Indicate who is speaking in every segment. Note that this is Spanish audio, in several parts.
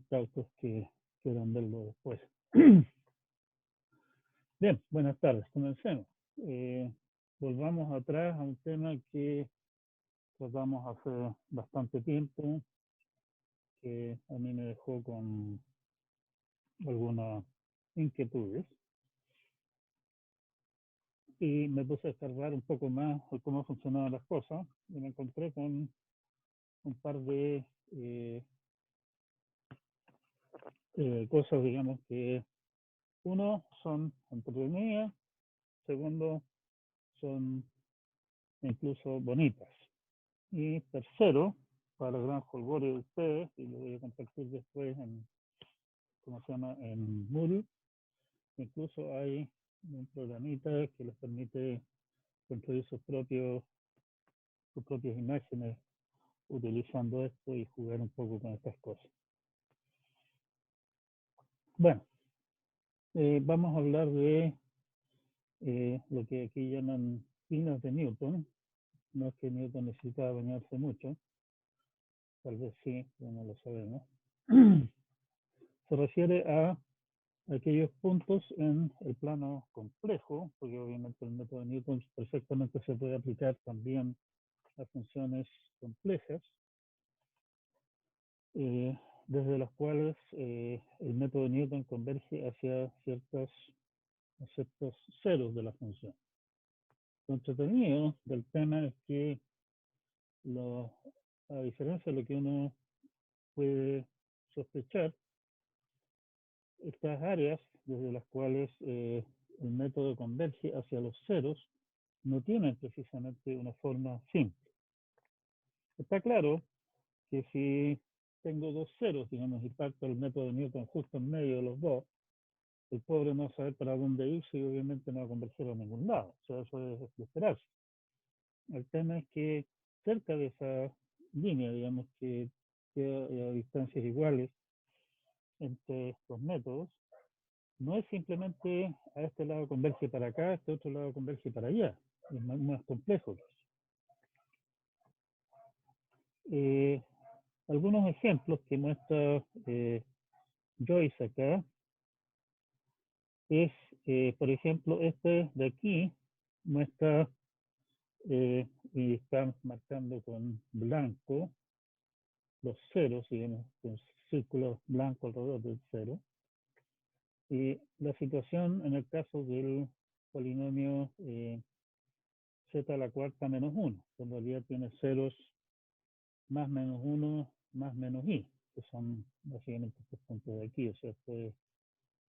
Speaker 1: cautos que quieran verlo después. Bien, buenas tardes, comencemos. Volvamos atrás a un tema que tratamos hace bastante tiempo, que a mí me dejó con algunas inquietudes. Y me puse a observar un poco más de cómo funcionaban las cosas y me encontré con un par de cosas, digamos, que uno son entretenidas, segundo son incluso bonitas. Y tercero, para el gran jolgorio de ustedes, y lo voy a compartir después en, ¿cómo se llama?, en Moodle, incluso hay un programita que les permite construir sus propias imágenes utilizando esto y jugar un poco con estas cosas. Bueno, vamos a hablar de lo que aquí llaman pinos de Newton. No es que Newton necesitaba bañarse mucho, tal vez sí, pero no lo sabemos. Se refiere a aquellos puntos en el plano complejo, porque obviamente el método de Newton perfectamente se puede aplicar también a funciones complejas, desde las cuales el método de Newton converge hacia ciertos ceros de la función. Lo entretenido del tema es que, a diferencia de lo que uno puede sospechar, estas áreas desde las cuales el método converge hacia los ceros no tienen precisamente una forma simple. Está claro que si tengo dos ceros, digamos, y parto el método de Newton justo en medio de los dos, el pobre no va a saber para dónde irse y obviamente no va a converger a ningún lado. O sea, eso es de esperarse. El tema es que cerca de esa línea, digamos, que queda a distancias iguales entre estos métodos, no es simplemente a este lado converge para acá, a este otro lado converge para allá. Es más complejo. Algunos ejemplos que muestra Joyce acá es, por ejemplo, este de aquí muestra y están marcando con blanco los ceros, digamos, con círculos blancos alrededor del cero. Y la situación en el caso del polinomio z a la cuarta menos 1, que en realidad tiene ceros más menos 1 más menos i, que son básicamente estos puntos de aquí. O sea, esto es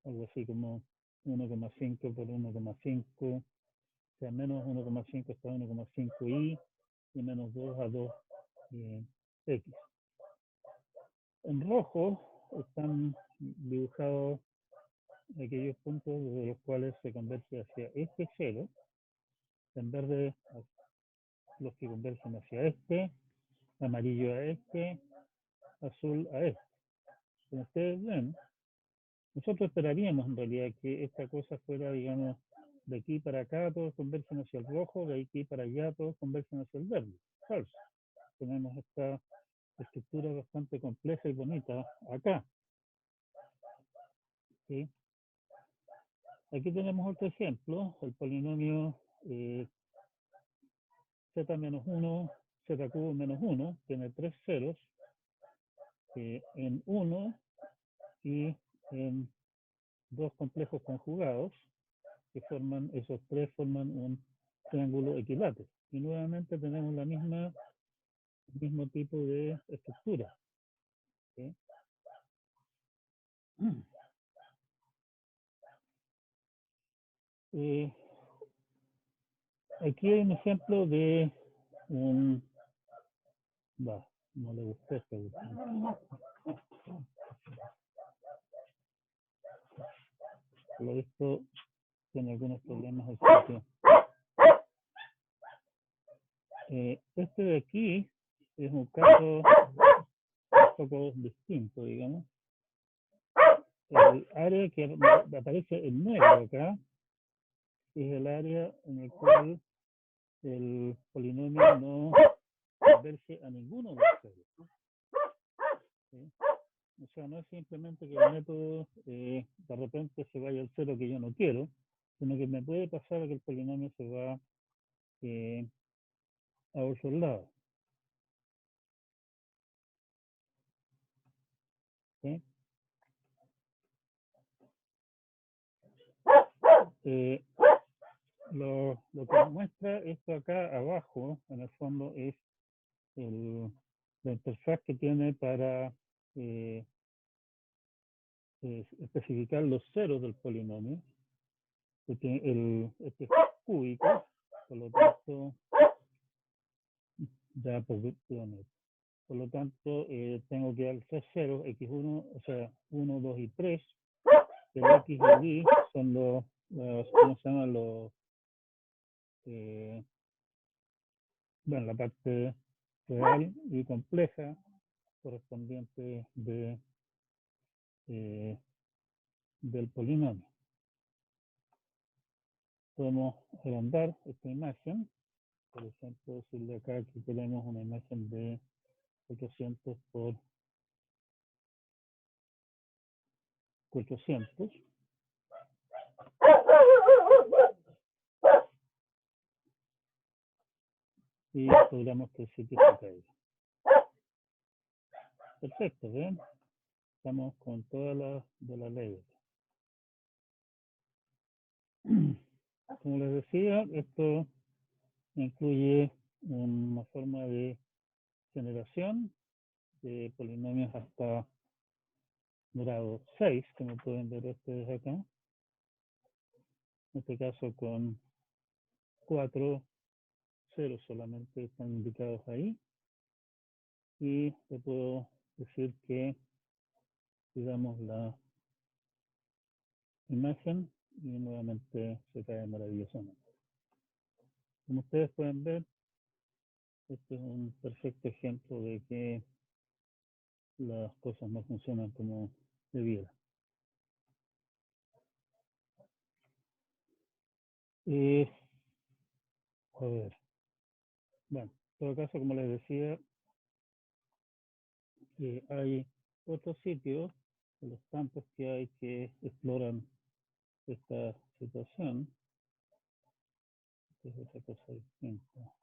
Speaker 1: algo así como 1,5 por 1,5, o sea, menos 1,5 hasta 1,5i y menos 2 a 2 x. En rojo están dibujados aquellos puntos desde los cuales se converge hacia este cero, en verde los que convergen hacia este, amarillo a este, azul a este. Como ustedes ven, nosotros esperaríamos en realidad que esta cosa fuera, digamos, de aquí para acá todos convergen hacia el rojo, de aquí para allá todos convergen hacia el verde. Falso. Tenemos esta estructura bastante compleja y bonita acá. ¿Sí? Aquí tenemos otro ejemplo, el polinomio z menos 1, z cubo menos 1, tiene tres ceros en 1 y en dos complejos conjugados, que forman, esos tres forman un triángulo equilátero. Y nuevamente tenemos el mismo tipo de estructura. ¿Sí? Aquí hay un ejemplo de un... no le gustó esto. Por esto tiene algunos problemas de sitio. Este de aquí es un caso un poco distinto, digamos. El área que aparece en negro acá es el área en el cual el polinomio no converge a ninguno de los ceros. ¿Sí? O sea, no es simplemente que el método de repente se vaya al cero que yo no quiero, sino que me puede pasar que el polinomio se va a otro lado. ¿Sí? Eh, lo que muestra esto acá abajo, en el fondo, es la interfaz que tiene para eh, especificar los ceros del polinomio. Este es cúbico, por lo tanto, ya por lo tanto tengo que dar tres ceros, x1, o sea, 1, 2 y 3. El x y el y son ¿cómo se llaman? Bueno, la parte real y compleja correspondiente eh, del polinomio. Podemos agrandar esta imagen, por ejemplo, decirle acá que tenemos una imagen de 800 por 400 y logramos que el sitio se caiga. Perfecto, ¿ven? Estamos con todas las de la ley. Como les decía, esto incluye una forma de generación de polinomios hasta grado 6, como pueden ver ustedes acá. En este caso con 4 ceros solamente están indicados ahí. Y le puedo decir que digamos la imagen y nuevamente se cae maravillosamente. Como ustedes pueden ver, este es un perfecto ejemplo de que las cosas no funcionan como debiera. A ver, bueno, en todo caso, como les decía, hay otros sitios, de los tantos que hay que exploran esta situación. Esta es otra cosa distinta.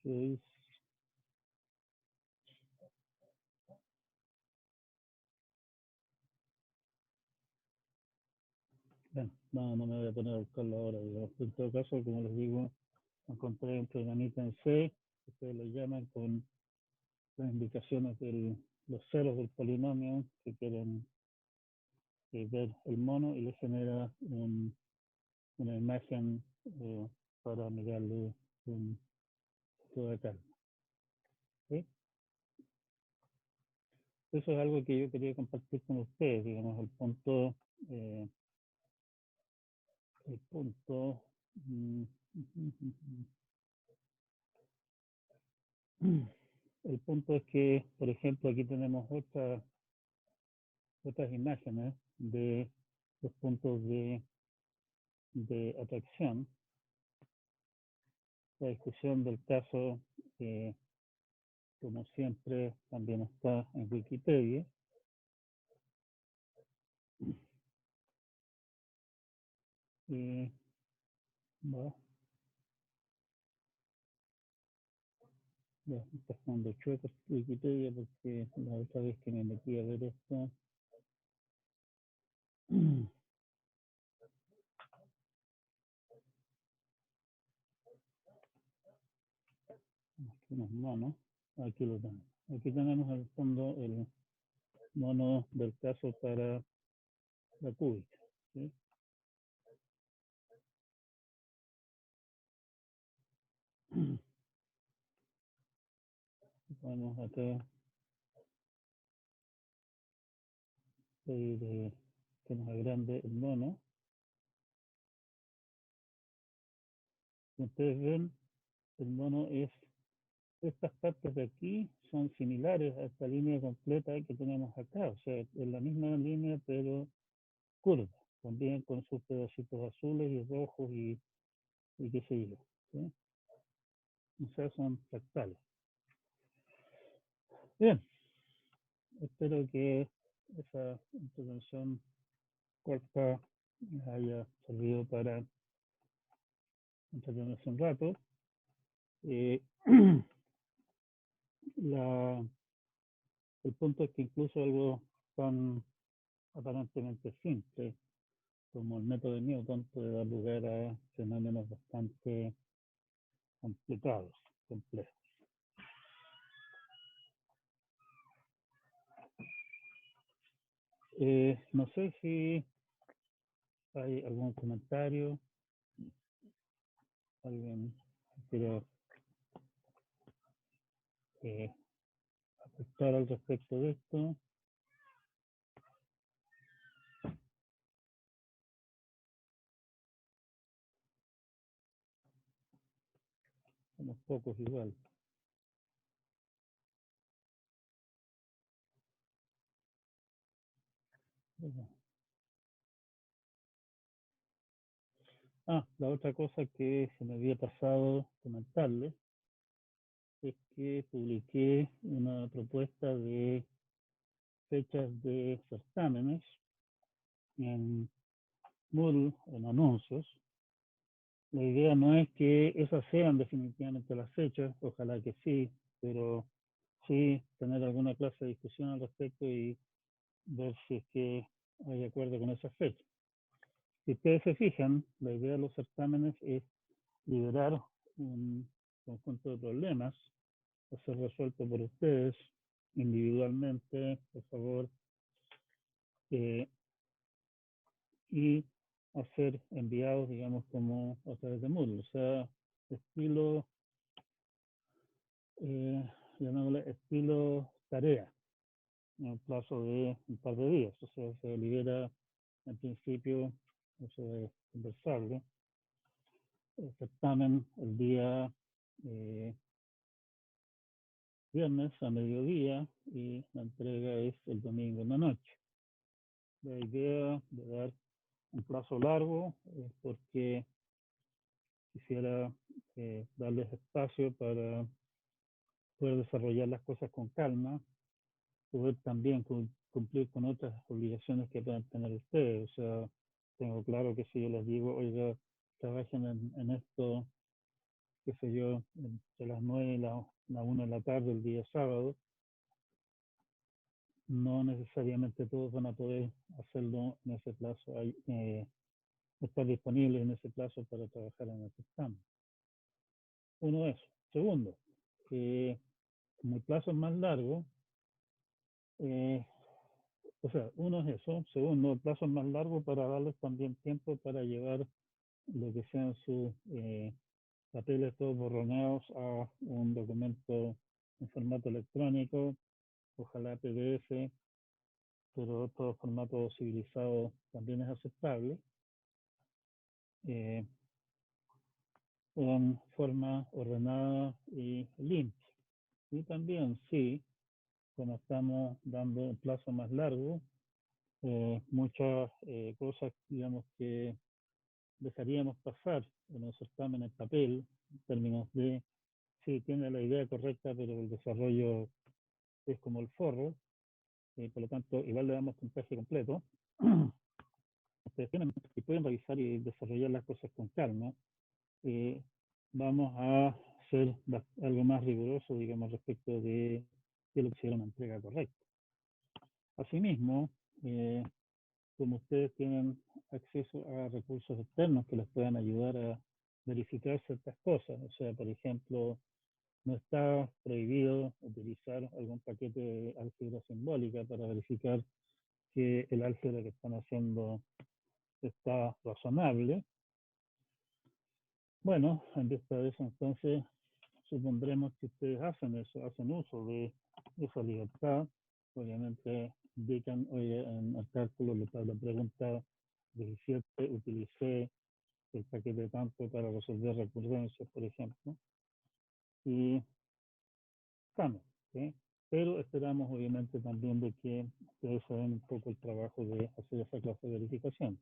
Speaker 1: Que es, bueno, no me voy a poner a buscarlo ahora, digamos. En todo caso, como les digo, encontré un programita en C, ustedes lo llaman con las indicaciones de los ceros del polinomio que quieren ver el mono y le genera una imagen para mirarle con toda calma. ¿Sí? Eso es algo que yo quería compartir con ustedes, digamos, el punto, el punto es que, por ejemplo, aquí tenemos otras imágenes de los puntos de atracción. La discusión del caso, como siempre, también está en Wikipedia. Y bueno, ya está jugando chueco Wikipedia porque la otra vez que me metí a ver esto, unos monos, aquí lo tenemos. Aquí tenemos al fondo el mono del caso para la cúbica. ¿Sí? Vamos acá pedir que nos agrande el mono. Como ustedes ven, el mono es, estas partes de aquí son similares a esta línea completa que tenemos acá, o sea, es la misma línea pero curva. también con sus pedacitos azules y rojos y qué sé yo. ¿Sí? O sea, son fractales. Bien, espero que esa intervención corta haya servido para entretenerse un rato. Eh, la, el punto es que incluso algo tan aparentemente simple como el método de Newton puede dar lugar a fenómenos bastante complicados, complejos. No sé si hay algún comentario, alguien quiere eh, aportar al respecto de esto. Somos pocos igual. La otra cosa que se me había pasado comentarles es que publiqué una propuesta de fechas de certámenes en Moodle, en anuncios. La idea no es que esas sean definitivamente las fechas, ojalá que sí, pero sí tener alguna clase de discusión al respecto y ver si es que hay acuerdo con esas fechas. Si ustedes se fijan, la idea de los certámenes es liberar un conjunto de problemas a ser resuelto por ustedes individualmente, por favor, eh, y a ser enviados, digamos, como a través de Moodle, o sea, estilo, llamémosle estilo tarea, en el plazo de un par de días, o sea, se libera en principio, eso es conversable, el certamen el día viernes a mediodía y la entrega es el domingo en la noche. La idea de dar un plazo largo es porque quisiera darles espacio para poder desarrollar las cosas con calma, poder también cumplir con otras obligaciones que puedan tener ustedes. O sea, tengo claro que si yo les digo, oiga, trabajen en esto, qué sé yo, entre las 9 y la 1 de la tarde el día sábado, no necesariamente todos van a poder hacerlo en ese plazo, estar disponibles en ese plazo para trabajar en el sistema. Uno es. Segundo, como el plazo es más largo, eh, o sea, uno es eso. Segundo, el plazo es más largo para darles también tiempo para llevar lo que sean sus papeles todos borroneados a un documento en formato electrónico, ojalá PDF, pero todo formato civilizado también es aceptable, eh, en forma ordenada y limpia. Y también, sí, como estamos dando un plazo más largo, muchas cosas, digamos, que dejaríamos pasar en el certamen en papel, en términos de, sí, tiene la idea correcta, pero el desarrollo es como el forro, por lo tanto, igual le damos puntaje completo. Ustedes tienen y pueden revisar y desarrollar las cosas con calma. Vamos a ser algo más riguroso, digamos, respecto de lo que será una entrega correcta. Asimismo, como ustedes tienen acceso a recursos externos que les puedan ayudar a verificar ciertas cosas, o sea, por ejemplo, no está prohibido utilizar algún paquete de álgebra simbólica para verificar que el álgebra que están haciendo está razonable. Bueno, en vista de eso, entonces, supondremos que ustedes hacen eso, hacen uso de esa libertad. Obviamente, indican, oye, en el cálculo la pregunta 17 utilicé el paquete tanto para resolver recurrencias, por ejemplo, y estamos, ¿sí? Pero esperamos obviamente también de que ustedes hagan un poco el trabajo de hacer esa clase de verificación.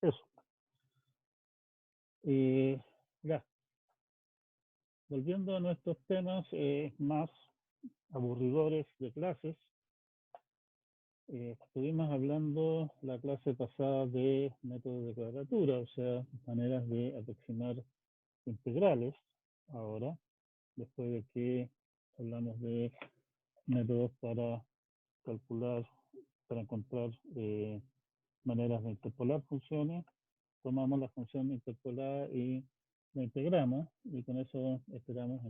Speaker 1: Eso. Ya, volviendo a nuestros temas más aburridores de clases, estuvimos hablando la clase pasada de métodos de cuadratura, o sea, maneras de aproximar integrales. Ahora, después de que hablamos de métodos para calcular, para encontrar maneras de interpolar funciones, tomamos la función interpolada y la integramos, y con eso esperamos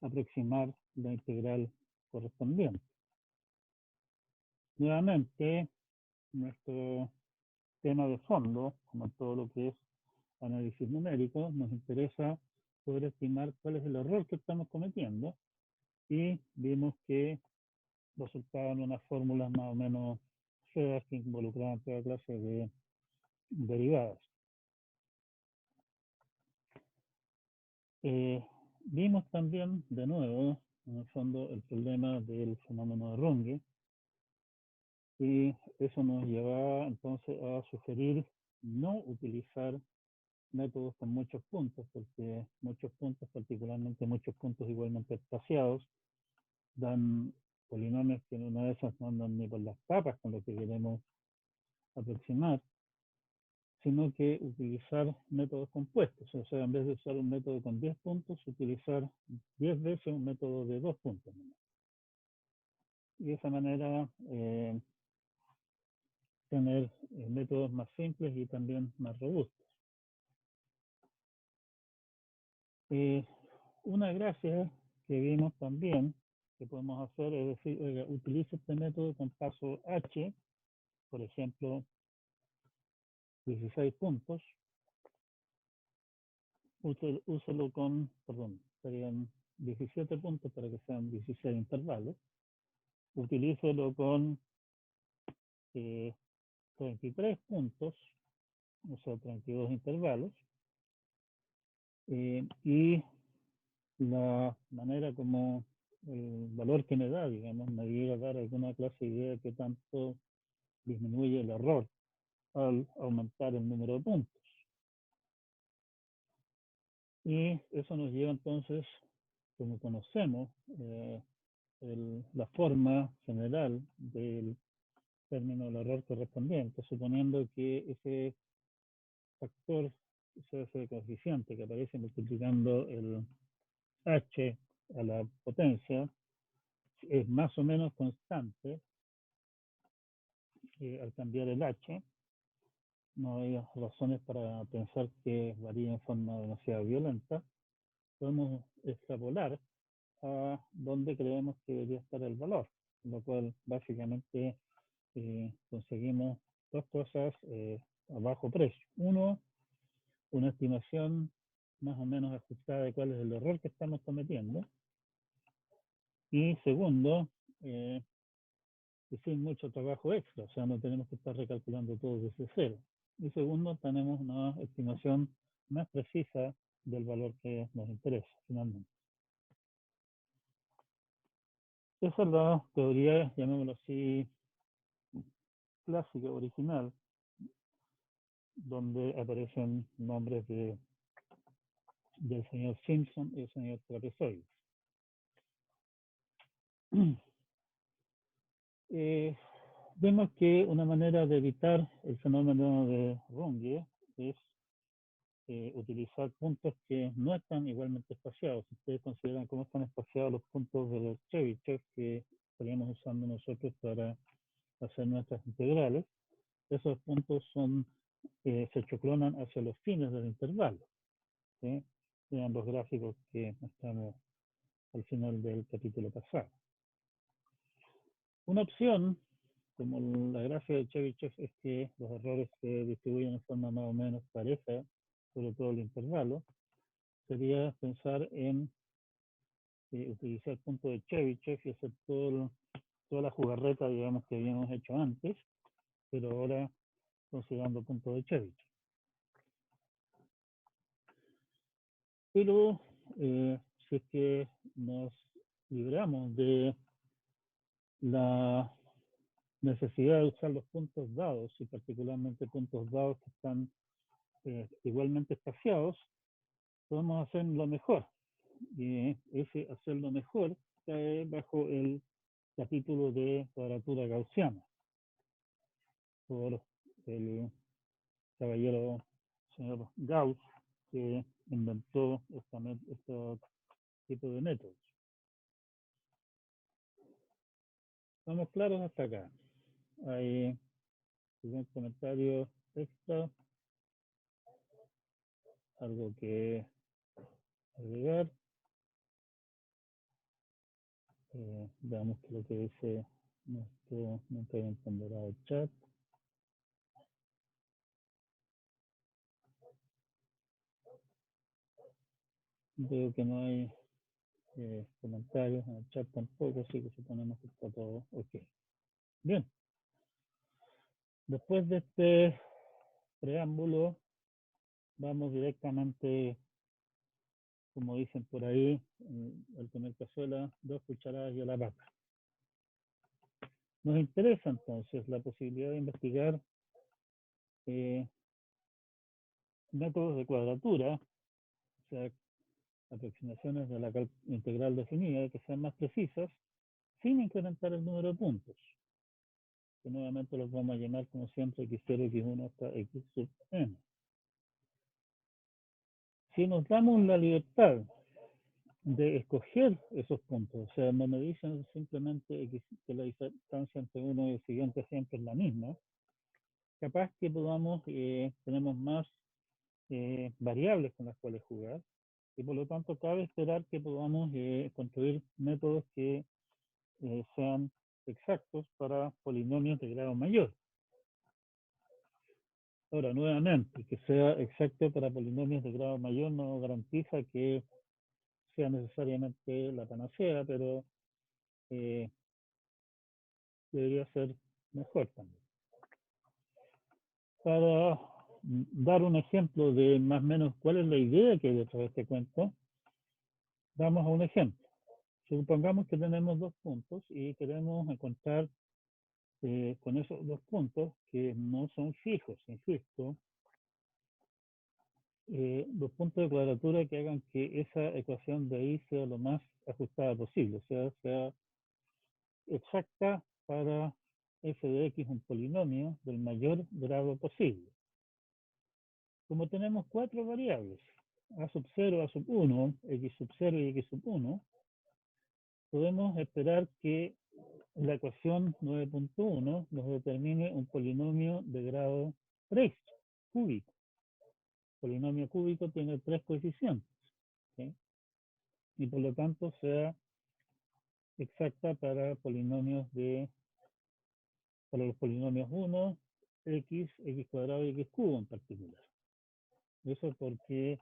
Speaker 1: aproximar la integral correspondiente. Nuevamente, nuestro tema de fondo, como todo lo que es análisis numérico, nos interesa poder estimar cuál es el error que estamos cometiendo, y vimos que resultaban unas fórmulas más o menos feas que involucraban toda clase de derivadas. Vimos también, de nuevo, en el fondo, el problema del fenómeno de Runge, y eso nos llevaba entonces a sugerir no utilizar métodos con muchos puntos, porque muchos puntos, particularmente muchos puntos igualmente espaciados, dan polinomios que en una de esas no andan ni por las papas con lo que queremos aproximar, sino que utilizar métodos compuestos. O sea, en vez de usar un método con 10 puntos, utilizar 10 veces un método de 2 puntos. Y de esa manera tener métodos más simples y también más robustos. Una gracia que vimos también que podemos hacer es decir, oiga, utilice este método con paso H, por ejemplo, 16 puntos, úselo con, perdón, serían 17 puntos para que sean 16 intervalos, utilícelo con 33 puntos, o sea, 32 intervalos, y la manera como el valor que me da, digamos, me llega a dar alguna clase de idea de qué tanto disminuye el error al aumentar el número de puntos. Y eso nos lleva entonces, como conocemos, la forma general del término del error correspondiente, suponiendo que ese factor, ese coeficiente que aparece multiplicando el h a la potencia, es más o menos constante al cambiar el h. No hay razones para pensar que varía en forma demasiado violenta. Podemos extrapolar a dónde creemos que debería estar el valor, lo cual básicamente conseguimos dos cosas a bajo precio. Uno, una estimación más o menos ajustada de cuál es el error que estamos cometiendo. Y segundo, sin mucho trabajo extra, o sea, no tenemos que estar recalculando todo desde cero. Y segundo, tenemos una estimación más precisa del valor que nos interesa finalmente. Esa es la teoría, llamémoslo así, clásica, original, donde aparecen nombres del señor Simpson y el señor Trapezoid. Vemos que una manera de evitar el fenómeno de Runge es utilizar puntos que no están igualmente espaciados. Si ustedes consideran cómo están espaciados los puntos de Chebyshev que estaríamos usando nosotros para hacer nuestras integrales, esos puntos se choclonan hacia los fines del intervalo. ¿Sí? Vean los gráficos que mostramos al final del capítulo pasado. Una opción, como la gracia de Chebyshev, es que los errores se distribuyen en forma más o menos pareja sobre todo el intervalo, sería pensar en utilizar el punto de Chebyshev y hacer toda la jugarreta, digamos, que habíamos hecho antes, pero ahora considerando el punto de Chebyshev. Pero si es que nos libramos de la necesidad de usar los puntos dados, y particularmente puntos dados que están igualmente espaciados, podemos hacer lo mejor. Y ese hacer lo mejor cae bajo el capítulo de cuadratura gaussiana por el caballero señor Gauss, que inventó este tipo de métodos. ¿Estamos claros hasta acá? ¿Hay algún comentario extra? ¿Algo que agregar? Veamos qué es lo que dice nuestro emponderado chat. Veo que no hay comentarios en el chat tampoco, así que suponemos que está todo ok. Bien. Después de este preámbulo, vamos directamente, como dicen por ahí, al comer cazuela, 2 cucharadas y a la papa. Nos interesa entonces la posibilidad de investigar métodos de cuadratura, o sea, aproximaciones de la integral definida que sean más precisas, sin incrementar el número de puntos, que nuevamente los vamos a llamar como siempre x0, x1 hasta x sub n. Si nos damos la libertad de escoger esos puntos, o sea, no me dicen simplemente que la distancia entre uno y el siguiente siempre es la misma, capaz que podamos, tenemos más variables con las cuales jugar, y por lo tanto cabe esperar que podamos construir métodos que sean exactos para polinomios de grado mayor. Ahora, nuevamente, que sea exacto para polinomios de grado mayor no garantiza que sea necesariamente la panacea, pero debería ser mejor también. Para dar un ejemplo de más o menos cuál es la idea que hay detrás de este cuento, vamos a un ejemplo. Supongamos que tenemos 2 puntos y queremos encontrar con esos 2 puntos que no son fijos, insisto, 2 puntos de cuadratura que hagan que esa ecuación de ahí sea lo más ajustada posible, o sea exacta para f de x, un polinomio del mayor grado posible. Como tenemos 4 variables, a sub 0, a sub 1, x sub 0 y x sub 1, podemos esperar que la ecuación 9.1 nos determine un polinomio de grado 3, cúbico. El polinomio cúbico tiene 3 coeficientes, ¿sí? Y por lo tanto sea exacta para polinomios para los polinomios 1, x, x cuadrado y x cubo en particular. Eso porque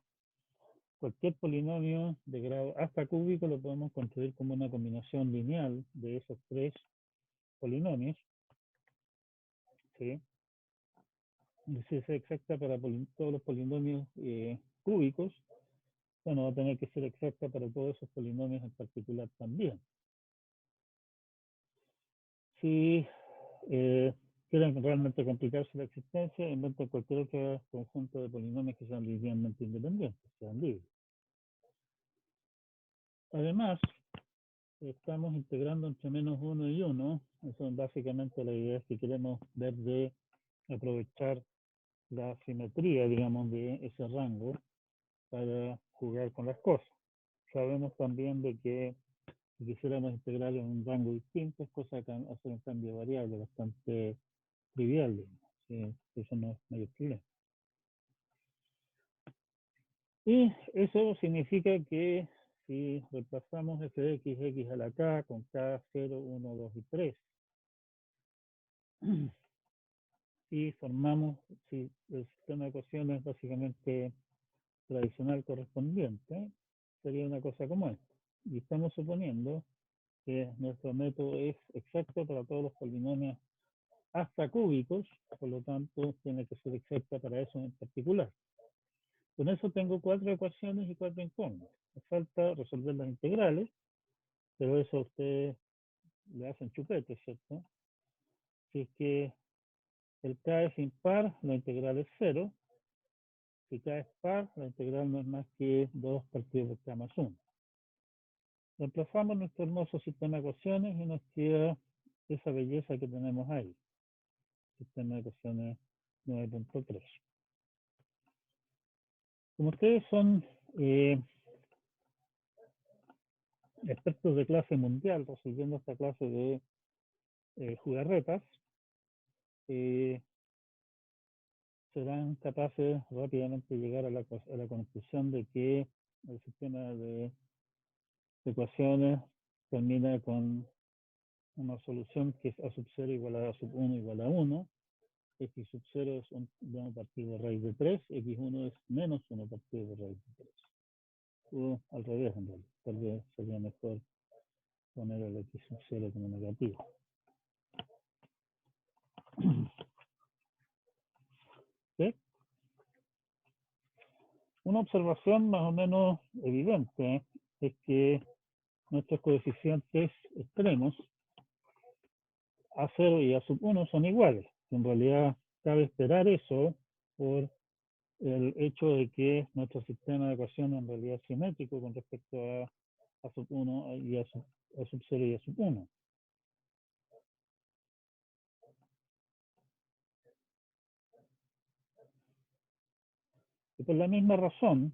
Speaker 1: cualquier polinomio de grado hasta cúbico lo podemos construir como una combinación lineal de esos 3 polinomios, ¿sí? Y si es exacta para todos los polinomios cúbicos, bueno, va a tener que ser exacta para todos esos polinomios en particular también. Si quieren realmente complicarse la existencia, inventen cualquier otro conjunto de polinomios que sean linealmente independientes, sean libres. Además, estamos integrando entre menos 1 y 1. Eso es básicamente la idea que queremos ver de aprovechar la simetría, digamos, de ese rango para jugar con las cosas. Sabemos también de que si quisiéramos integrar en un rango distinto, es cosa de hacer un cambio de variable bastante trivial, digamos. ¿Sí? Eso no es mayor problema. Y eso significa que si reemplazamos f de x a la k con k 0, 1, 2 y 3, y formamos el sistema de ecuaciones básicamente tradicional correspondiente, sería una cosa como esta. Y estamos suponiendo que nuestro método es exacto para todos los polinomios hasta cúbicos, por lo tanto tiene que ser exacta para eso en particular. Con eso tengo 4 ecuaciones y 4 incógnitas. Me falta resolver las integrales, pero eso a ustedes le hacen chupete, ¿cierto? Si es que el k es impar, la integral es 0. Si k es par, la integral no es más que 2 partido por k más 1. Reemplazamos nuestro hermoso sistema de ecuaciones y nos queda esa belleza que tenemos ahí. Sistema de ecuaciones 9.3. Como ustedes son expertos de clase mundial, resolviendo esta clase de jugarretas, serán capaces rápidamente de llegar a la conclusión de que el sistema de ecuaciones termina con una solución que es a sub 0 igual a sub 1 igual a 1. X sub 0 es 1 partido de raíz de 3, X1 es menos 1 partido de raíz de 3. O al revés, en realidad. Tal vez sería mejor poner el X sub 0 como negativo. ¿Sí? Una observación más o menos evidente es que nuestros coeficientes extremos A0 y A sub 1 son iguales. En realidad cabe esperar eso por el hecho de que nuestro sistema de ecuaciones en realidad es simétrico con respecto a sub 1 y a sub 0 y a sub 1. Y por la misma razón,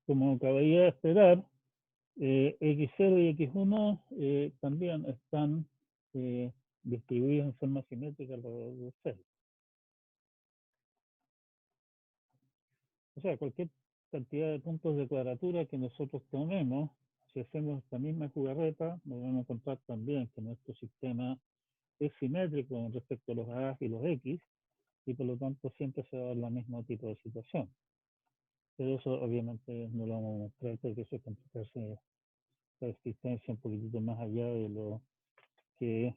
Speaker 1: como cabría esperar, X0 y X1 también están distribuidos en forma simétrica alrededor de 0. O sea, cualquier cantidad de puntos de cuadratura que nosotros tomemos, si hacemos esta misma jugarreta, nos vamos a encontrar también que nuestro sistema es simétrico con respecto a los A y los X, y por lo tanto siempre se va a dar la mismo tipo de situación. Pero eso obviamente no lo vamos a mostrar porque eso es complicarse la existencia un poquitito más allá de lo que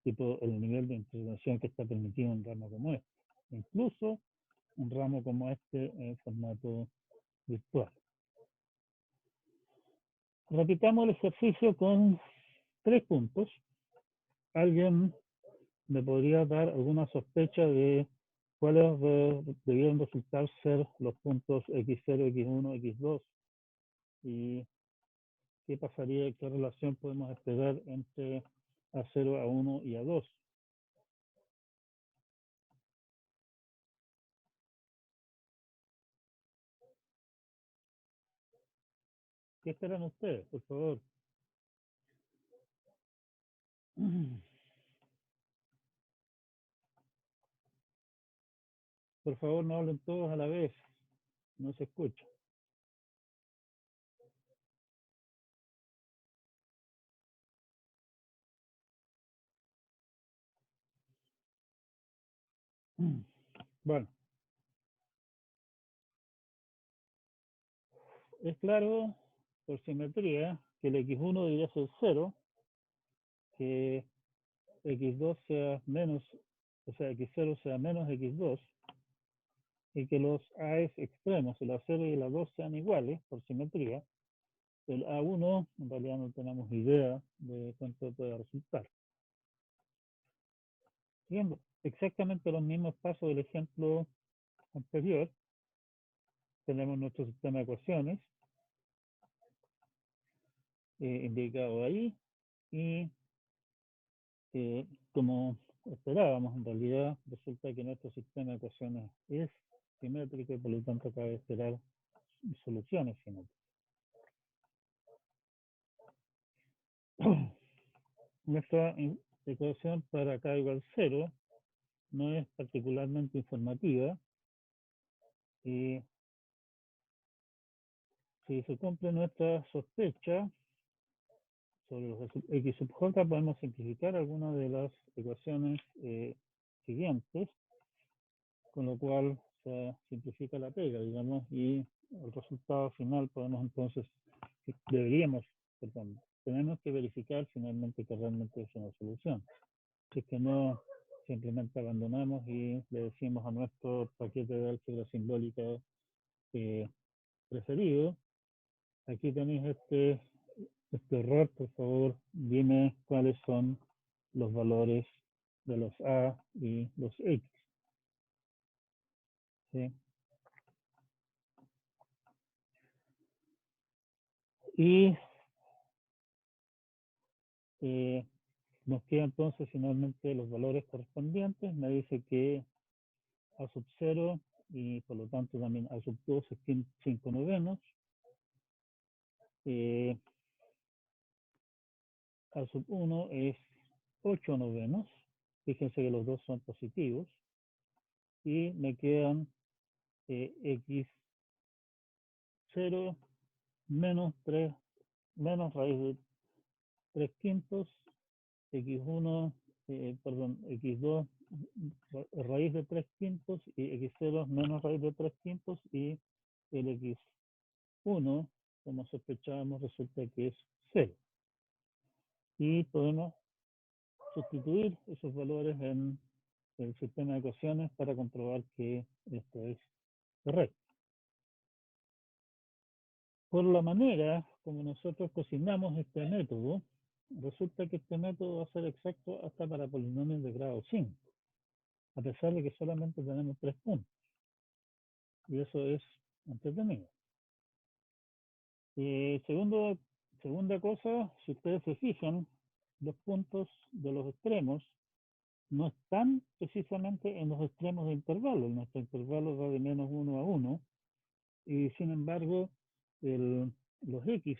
Speaker 1: tipo el nivel de intervención que está permitido en un ramo como este. Incluso un ramo como este en formato virtual. Repitamos el ejercicio con 3 puntos. ¿Alguien me podría dar alguna sospecha de cuáles debieron resultar ser los puntos X0, X1, X2? ¿Y qué pasaría, qué relación podemos esperar entre A0, A1 y A2? ¿Qué esperan ustedes, por favor? Por favor, no hablen todos a la vez. No se escucha. Bueno, es claro, por simetría, que el X1 debería ser 0, que X2 sea menos, o sea, X0 sea menos X2, y que los A's extremos, el A0 y el A2 sean iguales, por simetría. El A1, en realidad no tenemos idea de cuánto puede resultar. Siguiendo exactamente los mismos pasos del ejemplo anterior, tenemos nuestro sistema de ecuaciones indicado ahí, y como esperábamos, en realidad resulta que nuestro sistema de ecuaciones es simétrico y por lo tanto cabe esperar soluciones simétricas. Nuestra ecuación para k igual 0 no es particularmente informativa, y si se cumple nuestra sospecha sobre los x sub j, podemos simplificar algunas de las ecuaciones siguientes, con lo cual se simplifica la pega, digamos, y el resultado final podemos entonces, tenemos que verificar finalmente que realmente es una solución. Si es que no, simplemente abandonamos y le decimos a nuestro paquete de álgebra simbólica preferido: aquí tenéis este error, por favor, dime cuáles son los valores de los A y los X. ¿Sí? Y nos queda entonces finalmente los valores correspondientes. Me dice que A sub 0 y por lo tanto también A sub 2 es 5 novenos. A sub 1 es 8 novenos. Fíjense que los dos son positivos. Y me quedan X0 menos 3 menos raíz de 3 quintos, X1, X2 raíz de 3 quintos y X0 menos raíz de 3 quintos y el X1, como sospechábamos, resulta que es 0. Y podemos sustituir esos valores en el sistema de ecuaciones para comprobar que esto es correcto. Por la manera como nosotros cocinamos este método, resulta que este método va a ser exacto hasta para polinomios de grado 5, a pesar de que solamente tenemos 3 puntos. Y eso es entretenido. Segunda cosa, si ustedes se fijan, los puntos de los extremos no están precisamente en los extremos de intervalo. Nuestro intervalo va de menos 1 a 1 y sin embargo los X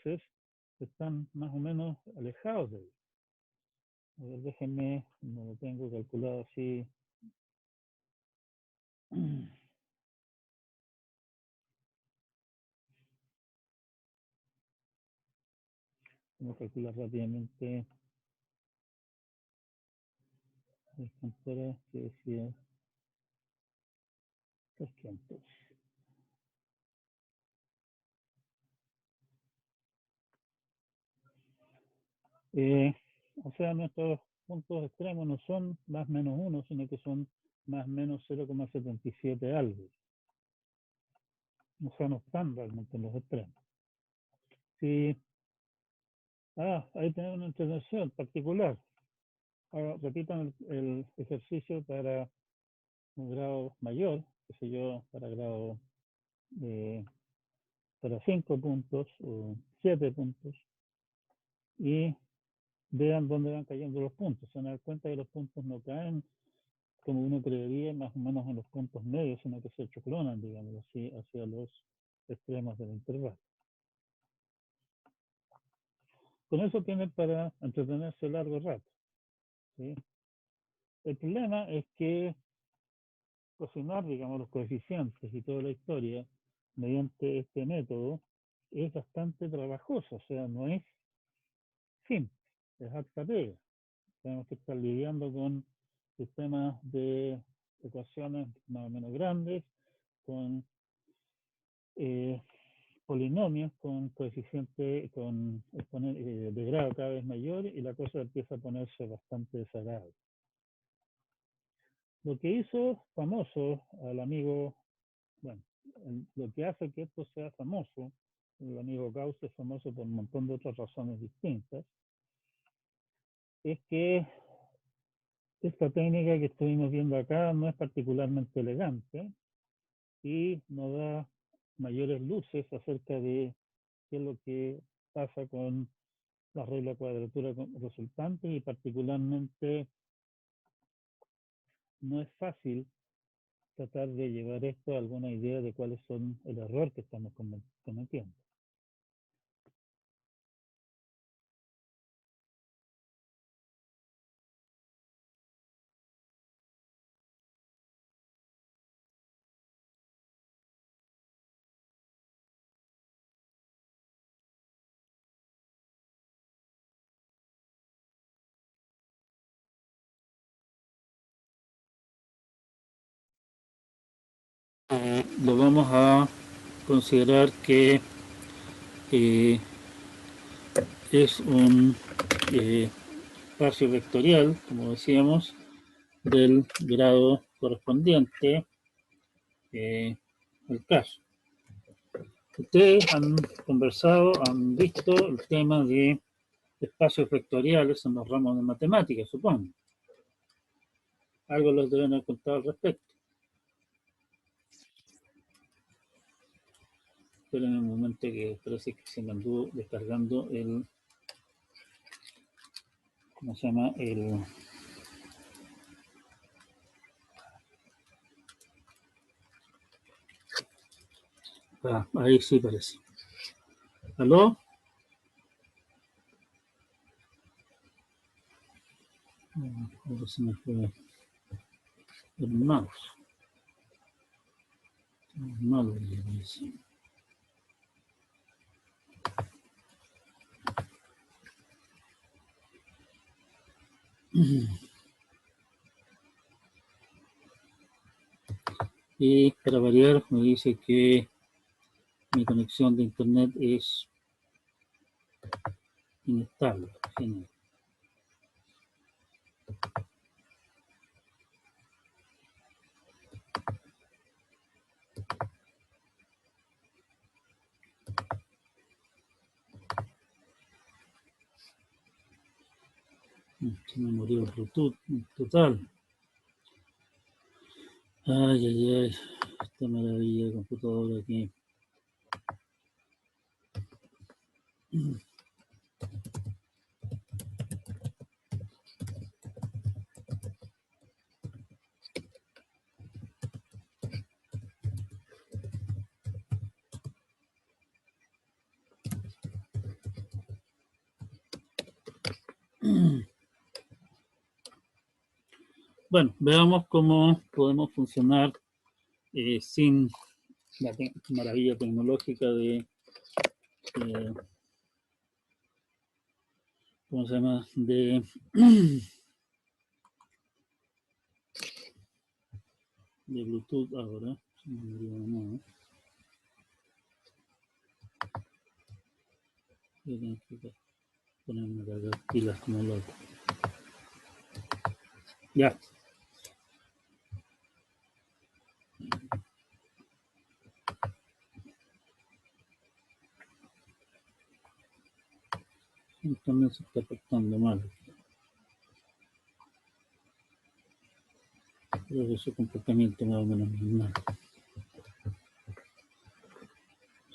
Speaker 1: están más o menos alejados de él. A ver, déjenme, no lo tengo calculado así. Vamos a calcular rápidamente. Espera, que decía 300. O sea, nuestros puntos extremos no son más menos 1, sino que son más menos 0,77 algo. O sea, no están realmente en los extremos. Sí. Ahí tenemos una intervención particular. Ahora, repitan el ejercicio para un grado mayor, qué sé yo, para grado para 5 puntos o 7 puntos y vean dónde van cayendo los puntos. Se van a dar cuenta que los puntos no caen como uno creería, más o menos en los puntos medios, sino que se choclonan, digamos así, hacia los extremos del intervalo. Con eso tienen para entretenerse largo rato. ¿Sí? El problema es que cocinar, digamos, los coeficientes y toda la historia mediante este método es bastante trabajoso, o sea, no es simple, es harta pega. Tenemos que estar lidiando con sistemas de ecuaciones más o menos grandes, con polinomios con coeficiente, con de grado cada vez mayor y la cosa empieza a ponerse bastante desagradable. Lo que hizo famoso al amigo, bueno, lo que hace que esto sea famoso, el amigo Gauss es famoso por un montón de otras razones distintas, es que esta técnica que estuvimos viendo acá no es particularmente elegante y no da mayores luces acerca de qué es lo que pasa con la regla de cuadratura resultante y particularmente no es fácil tratar de llevar esto a alguna idea de cuáles son el error que estamos cometiendo. Lo vamos a considerar que es un espacio vectorial, como decíamos, del grado correspondiente al caso. Ustedes han conversado, han visto el tema de espacios vectoriales en los ramos de matemáticas, supongo. Algo les deben haber contado al respecto. Esperen un momento que parece que se me anduvo descargando el... ¿Cómo se llama? El... ahí sí parece. ¿Aló? Ahora se me fue el mouse. No lo dice. Y para variar me dice que mi conexión de internet es inestable. Genial. Se me murió el Bluetooth total. Ay, ay, ay. Esta maravilla de computadora aquí. Bueno, veamos cómo podemos funcionar sin la maravilla tecnológica de, ¿cómo se llama? De Bluetooth ahora. No. Tengo que ponerme a cargar pilas como loco. Ya. También se está portando mal. Creo que su comportamiento más o menos normal.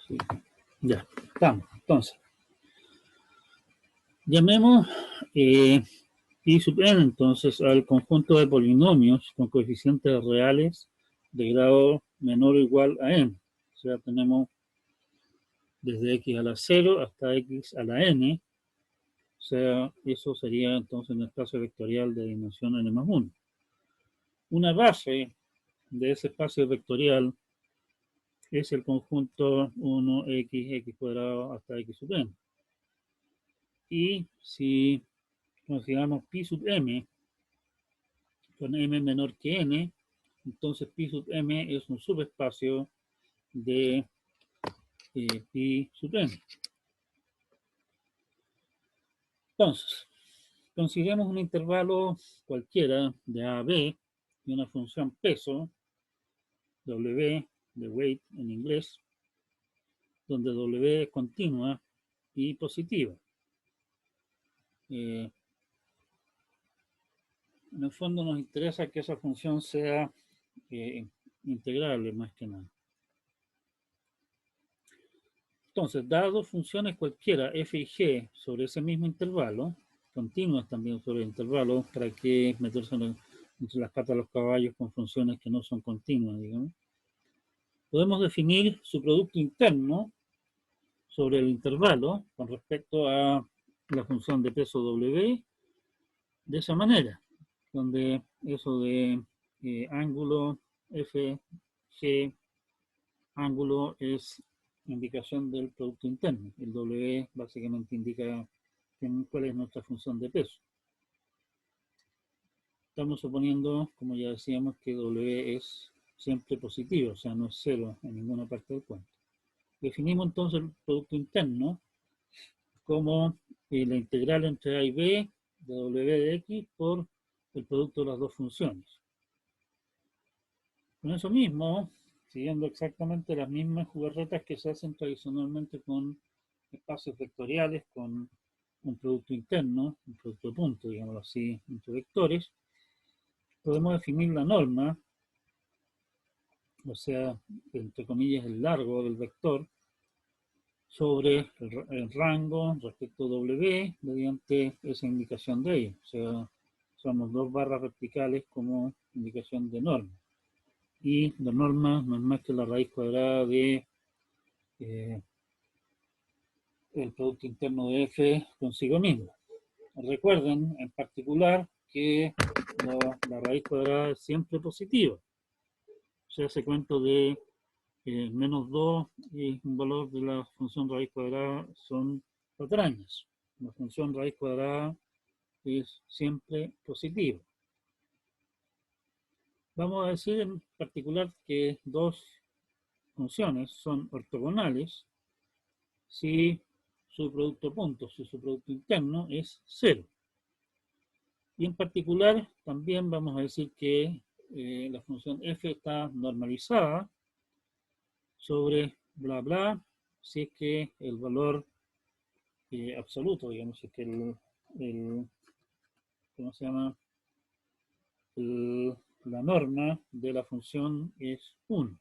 Speaker 1: Sí. Ya, estamos. Entonces, llamemos I sub n entonces al conjunto de polinomios con coeficientes reales de grado menor o igual a n. O sea, tenemos desde x a la 0 hasta x a la n. O sea, eso sería entonces un espacio vectorial de dimensión n más 1. Una base de ese espacio vectorial es el conjunto 1x, x cuadrado hasta x sub n. Y si consideramos pi sub m con m menor que n, entonces pi sub m es un subespacio de pi sub n. Entonces, consideremos un intervalo cualquiera de a a b y una función peso, w, de weight en inglés, donde w es continua y positiva. En el fondo nos interesa que esa función sea integrable más que nada. Entonces, dadas dos funciones cualquiera, f y g, sobre ese mismo intervalo, continuas también sobre el intervalo, para que meterse entre las patas de los caballos con funciones que no son continuas, digamos, podemos definir su producto interno sobre el intervalo con respecto a la función de peso w de esa manera, donde eso de ángulo f, g, ángulo es indicación del producto interno. El W básicamente indica cuál es nuestra función de peso. Estamos suponiendo, como ya decíamos, que W es siempre positivo, o sea, no es cero en ninguna parte del cuento. Definimos entonces el producto interno como la integral entre A y B de W de X por el producto de las dos funciones. Con eso mismo, siguiendo exactamente las mismas jugarretas que se hacen tradicionalmente con espacios vectoriales, con un producto interno, un producto de puntos, digámoslo así, entre vectores, podemos definir la norma, o sea, entre comillas, el largo del vector, sobre el rango respecto a W mediante esa indicación de ello. O sea, usamos dos barras verticales como indicación de norma. Y la norma no es más que la raíz cuadrada de el producto interno de F consigo mismo. Recuerden en particular que la raíz cuadrada es siempre positiva. O sea, ese cuento de menos 2 y un valor de la función raíz cuadrada son patrañas. La función raíz cuadrada es siempre positiva. Vamos a decir en particular que dos funciones son ortogonales si su producto punto, si su producto interno es 0. Y en particular también vamos a decir que la función f está normalizada sobre bla bla si es que el valor absoluto, digamos, si es que ¿cómo se llama? La norma de la función es 1.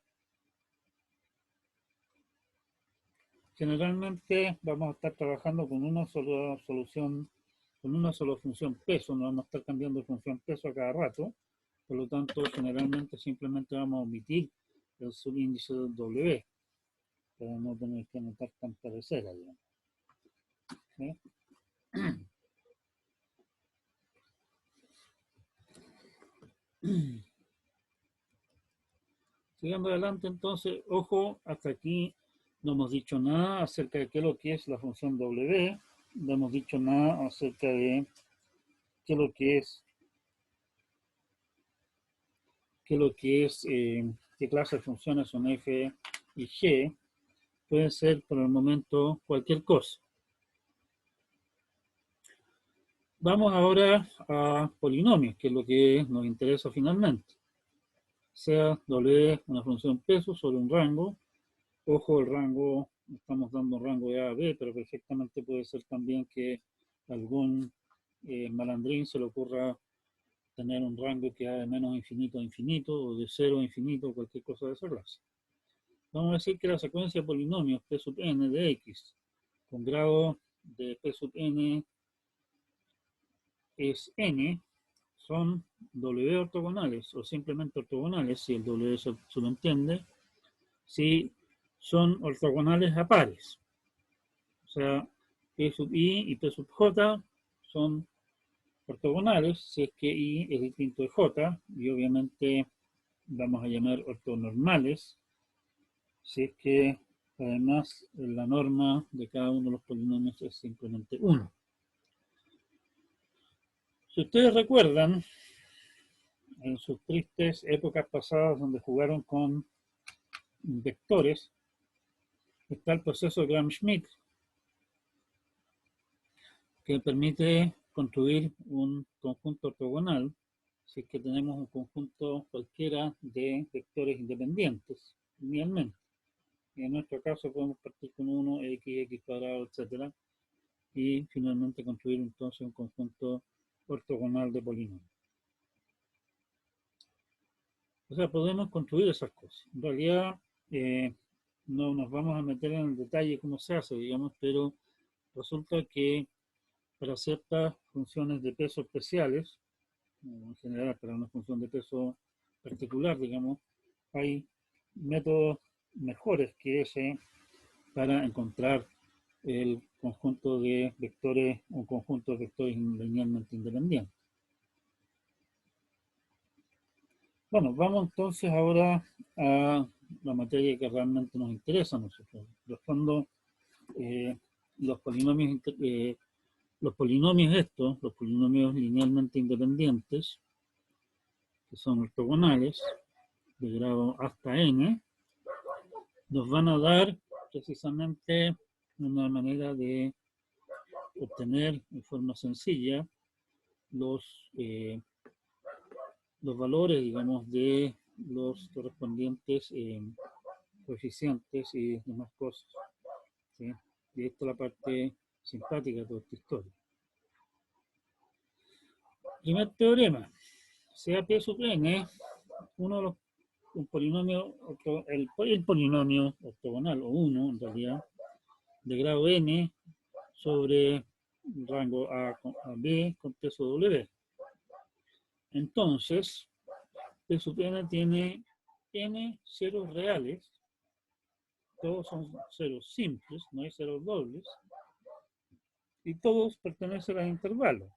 Speaker 1: Generalmente vamos a estar trabajando con una sola solución, con una sola función peso, no vamos a estar cambiando de función peso a cada rato, por lo tanto generalmente simplemente vamos a omitir el subíndice del W, para no tener que anotar tanta tercera, digamos. ¿Sí? Sigamos adelante entonces, ojo, hasta aquí no hemos dicho nada acerca de qué es lo que es la función W, no hemos dicho nada acerca de qué es lo que es, qué clase de funciones son f y g, puede ser por el momento cualquier cosa. Vamos ahora a polinomios, que es lo que nos interesa finalmente. Sea W una función peso sobre un rango. Ojo, el rango, estamos dando un rango de A a B, pero perfectamente puede ser también que algún malandrín se le ocurra tener un rango que va de menos infinito a infinito, o de 0 a infinito, cualquier cosa de esa clase. Vamos a decir que la secuencia de polinomios P sub n de x, con grado de P sub n es n, son W ortogonales, o simplemente ortogonales, si el W se subentiende, si son ortogonales a pares. O sea, P sub i y P sub j son ortogonales si es que i es distinto de j, y obviamente vamos a llamar ortonormales si es que además la norma de cada uno de los polinomios es simplemente 1. Si ustedes recuerdan, en sus tristes épocas pasadas donde jugaron con vectores, está el proceso de Gram-Schmidt, que permite construir un conjunto ortogonal si es que tenemos un conjunto cualquiera de vectores independientes, linealmente. Y en nuestro caso podemos partir con 1, x cuadrado, etc. Y finalmente construir entonces un conjunto ortogonal de polinomios. O sea, podemos construir esas cosas. En realidad, no nos vamos a meter en el detalle cómo se hace, digamos, pero resulta que para ciertas funciones de peso especiales, en general para una función de peso particular, digamos, hay métodos mejores que ese para encontrar el conjunto de vectores, un conjunto de vectores linealmente independientes. Bueno, vamos entonces ahora a la materia que realmente nos interesa a nosotros. De fondo, los polinomios estos, los polinomios linealmente independientes, que son ortogonales, de grado hasta n, nos van a dar precisamente una manera de obtener en forma sencilla los valores, digamos, de los correspondientes coeficientes y demás cosas. ¿Sí? Y esta es la parte Simpática toda esta historia. Primer teorema. Sea P sub n uno de los, un polinomio, el polinomio ortogonal, o 1 en realidad, de grado n sobre rango a b con peso w. Entonces, P sub n tiene n ceros reales, todos son ceros simples, no hay ceros dobles, y todos pertenecen al intervalo.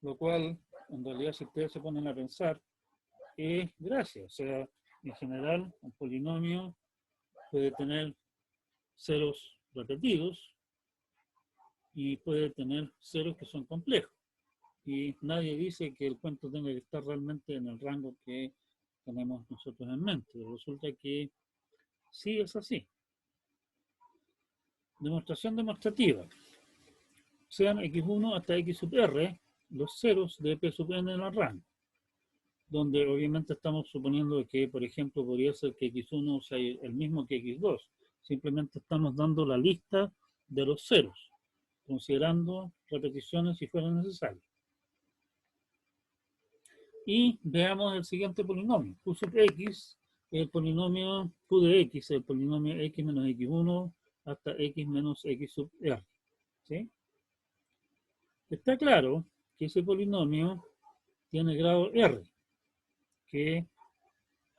Speaker 1: Lo cual, en realidad, si ustedes se ponen a pensar, es gracia. O sea, en general, un polinomio puede tener ceros repetidos y puede tener ceros que son complejos. Y nadie dice que el cuento tenga que estar realmente en el rango que tenemos nosotros en mente. Resulta que sí es así. Demostración demostrativa. Sean x1 hasta x sub r los ceros de p sub n en el rango, donde obviamente estamos suponiendo que, por ejemplo, podría ser que x1 sea el mismo que x2. Simplemente estamos dando la lista de los ceros, considerando repeticiones si fuera necesario. Y veamos el siguiente polinomio. Q sub x, el polinomio Q de x, el polinomio x menos x1 hasta x menos x sub r. ¿Sí? Está claro que ese polinomio tiene grado r, que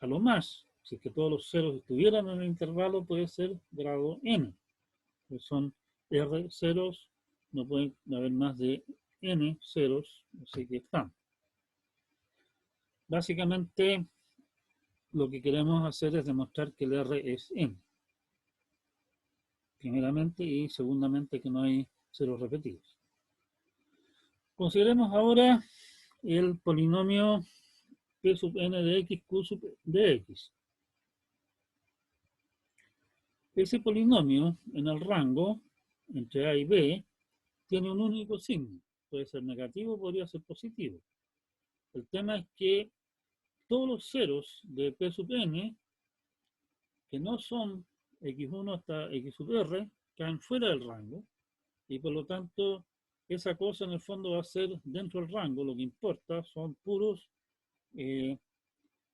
Speaker 1: a lo más, si es que todos los ceros estuvieran en el intervalo, puede ser grado n, que son r ceros, no pueden haber más de n ceros, así que están. Básicamente, lo que queremos hacer es demostrar que el r es n, primeramente, y segundamente que no hay ceros repetidos. Consideremos ahora el polinomio p sub n de x, q sub de x. Ese polinomio en el rango entre a y b tiene un único signo. Puede ser negativo, podría ser positivo. El tema es que todos los ceros de p sub n, que no son x1 hasta x sub r, caen fuera del rango, y por lo tanto esa cosa en el fondo va a ser dentro del rango. Lo que importa son puros,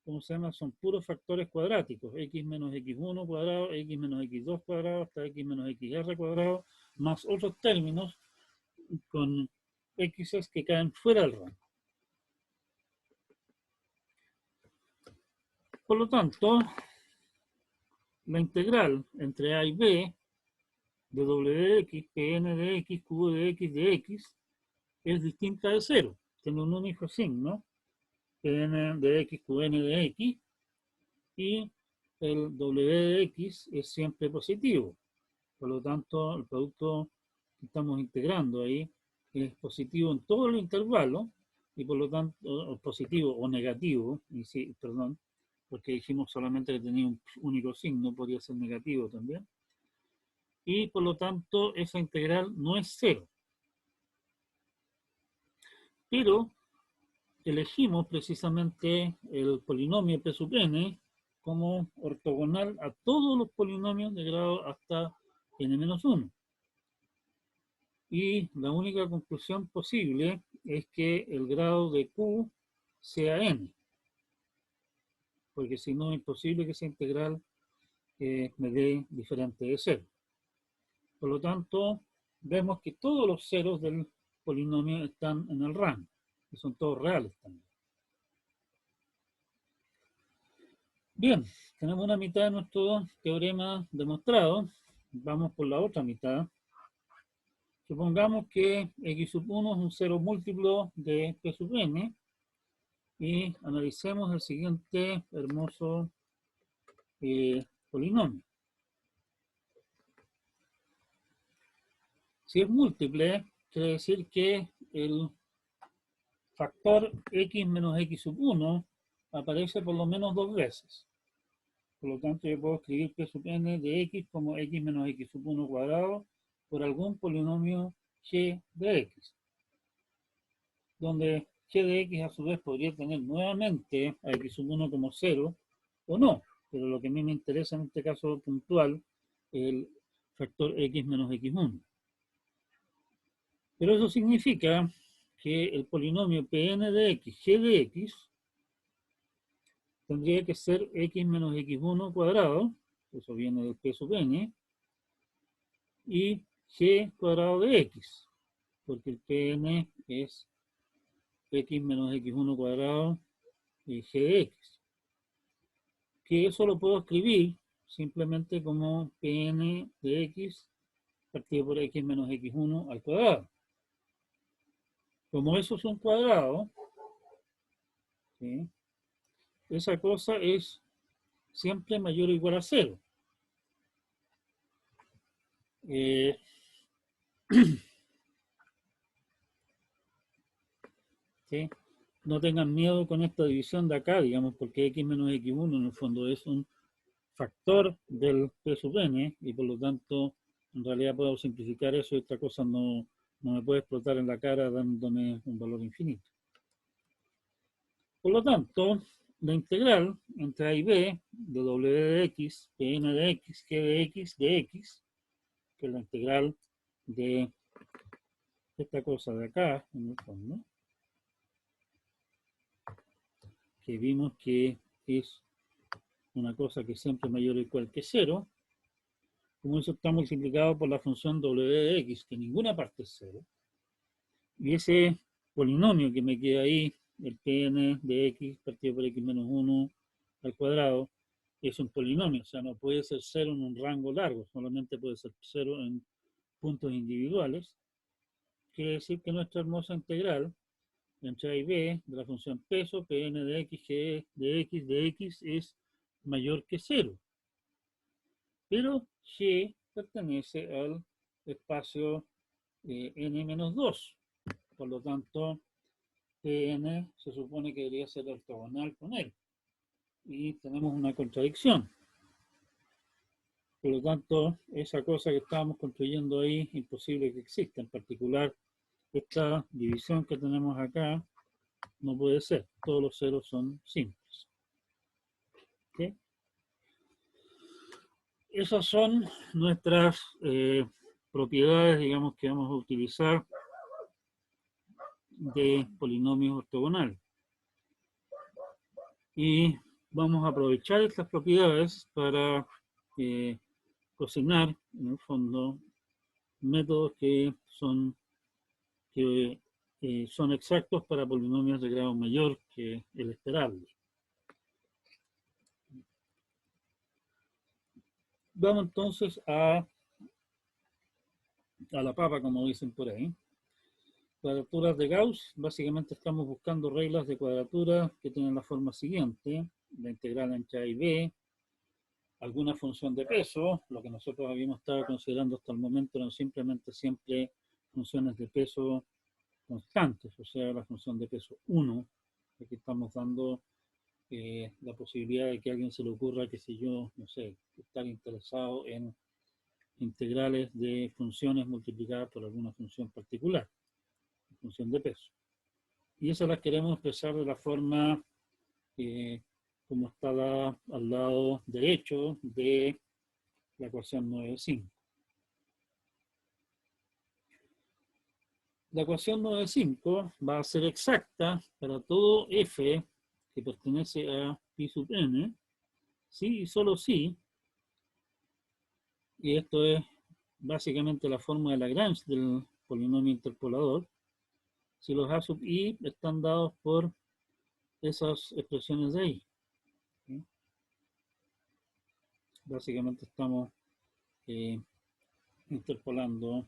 Speaker 1: ¿cómo se llama? Son puros factores cuadráticos, x menos x1 cuadrado, x menos x2 cuadrado, hasta x menos xr cuadrado, más otros términos con x's que caen fuera del rango. Por lo tanto, la integral entre a y b de w de x, pn de x, q de x es distinta de cero. Tiene un único signo, pn de x, qn de x, y el w de x es siempre positivo. Por lo tanto, el producto que estamos integrando ahí es positivo en todo el intervalo, y por lo tanto, positivo o negativo, perdón, porque dijimos solamente que tenía un único signo, podría ser negativo también. Y por lo tanto, esa integral no es cero. Pero elegimos precisamente el polinomio P sub n como ortogonal a todos los polinomios de grado hasta n-1. Y la única conclusión posible es que el grado de Q sea n, porque si no es imposible que esa integral me dé diferente de cero. Por lo tanto, vemos que todos los ceros del polinomio están en el rango, y son todos reales también. Bien, tenemos una mitad de nuestro teorema demostrado. Vamos por la otra mitad. Supongamos que x sub 1 es un cero múltiplo de p sub n, y analicemos el siguiente hermoso polinomio. Si es múltiple, quiere decir que el factor x menos x sub 1 aparece por lo menos dos veces. Por lo tanto, yo puedo escribir p sub n de x como x menos x sub 1 cuadrado por algún polinomio g de x, donde g de x a su vez podría tener nuevamente a x sub 1 como 0 o no, pero lo que a mí me interesa en este caso puntual, el factor x menos x1. Pero eso significa que el polinomio Pn de x, g de x, tendría que ser x menos x1 cuadrado, eso viene del P sub n, y g cuadrado de x, porque el Pn es x menos x1 cuadrado y g de x. Que eso lo puedo escribir simplemente como Pn de x partido por x menos x1 al cuadrado. Como eso es un cuadrado, ¿sí?, esa cosa es siempre mayor o igual a 0. ¿Sí? No tengan miedo con esta división de acá, digamos, porque x menos x1 en el fondo es un factor del P sub n, y por lo tanto en realidad puedo simplificar eso y esta cosa no me puede explotar en la cara dándome un valor infinito. Por lo tanto, la integral entre a y b de w de x, pn de x, g de x, que es la integral de esta cosa de acá, en el fondo, que vimos que es una cosa que siempre es mayor o igual que 0, como eso está multiplicado por la función w de x, que en ninguna parte es 0, y ese polinomio que me queda ahí, el Pn de x partido por x menos 1 al cuadrado, es un polinomio, o sea, no puede ser 0 en un rango largo, solamente puede ser 0 en puntos individuales. Quiere decir que nuestra hermosa integral entre a y b de la función peso, Pn de x, g de x es mayor que 0. Pero g pertenece al espacio n-2. Por lo tanto, Pn se supone que debería ser ortogonal con él. Y tenemos una contradicción. Por lo tanto, esa cosa que estábamos construyendo ahí, imposible que exista. En particular, esta división que tenemos acá no puede ser. Todos los ceros son simples. ¿Okay? Esas son nuestras propiedades, digamos, que vamos a utilizar de polinomios ortogonales. Y vamos a aprovechar estas propiedades para cocinar, en el fondo, métodos que son exactos para polinomios de grado mayor que el esperable. Vamos entonces a la papa, como dicen por ahí. Cuadraturas de Gauss, básicamente estamos buscando reglas de cuadratura que tienen la forma siguiente: la integral entre a y b, alguna función de peso. Lo que nosotros habíamos estado considerando hasta el momento eran simplemente siempre funciones de peso constantes, o sea, la función de peso 1. Aquí estamos dando la posibilidad de que a alguien se le ocurra, que si yo, no sé, estar interesado en integrales de funciones multiplicadas por alguna función particular, función de peso. Y esas las queremos expresar de la forma como está dada al lado derecho de la ecuación 9.5. La ecuación 9.5 va a ser exacta para todo f que pertenece a pi sub n, sí y solo si, y esto es básicamente la forma de Lagrange del polinomio interpolador, si los a sub i están dados por esas expresiones de ahí. ¿Sí? Básicamente estamos interpolando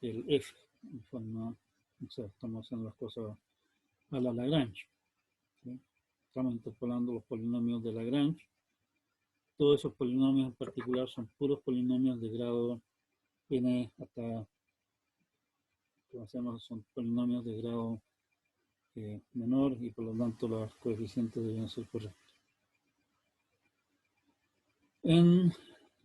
Speaker 1: el f en forma, o sea, estamos haciendo las cosas a la Lagrange. ¿Sí? Estamos interpolando los polinomios de Lagrange. Todos esos polinomios en particular son puros polinomios de grado n hasta, como hacemos, son polinomios de grado menor, y por lo tanto los coeficientes deben ser correctos. En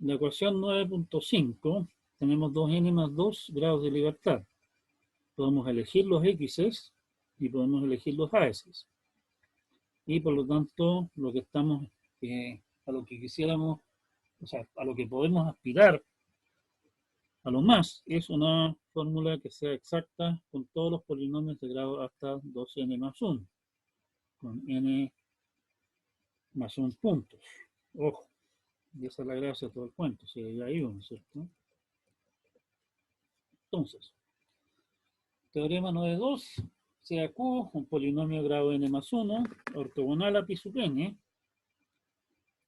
Speaker 1: la ecuación 9.5 tenemos 2n más 2 grados de libertad. Podemos elegir los x's y podemos elegir los a's. Y por lo tanto, lo que estamos, a lo que quisiéramos, o sea, a lo que podemos aspirar a lo más es una fórmula que sea exacta con todos los polinomios de grado hasta 2n más 1, con n más 1 puntos. Ojo, y esa es la gracia de todo el cuento, si ya hay uno, ¿cierto? Entonces, teorema 9.2, sea Q un polinomio de grado n más 1, ortogonal a pi sub n,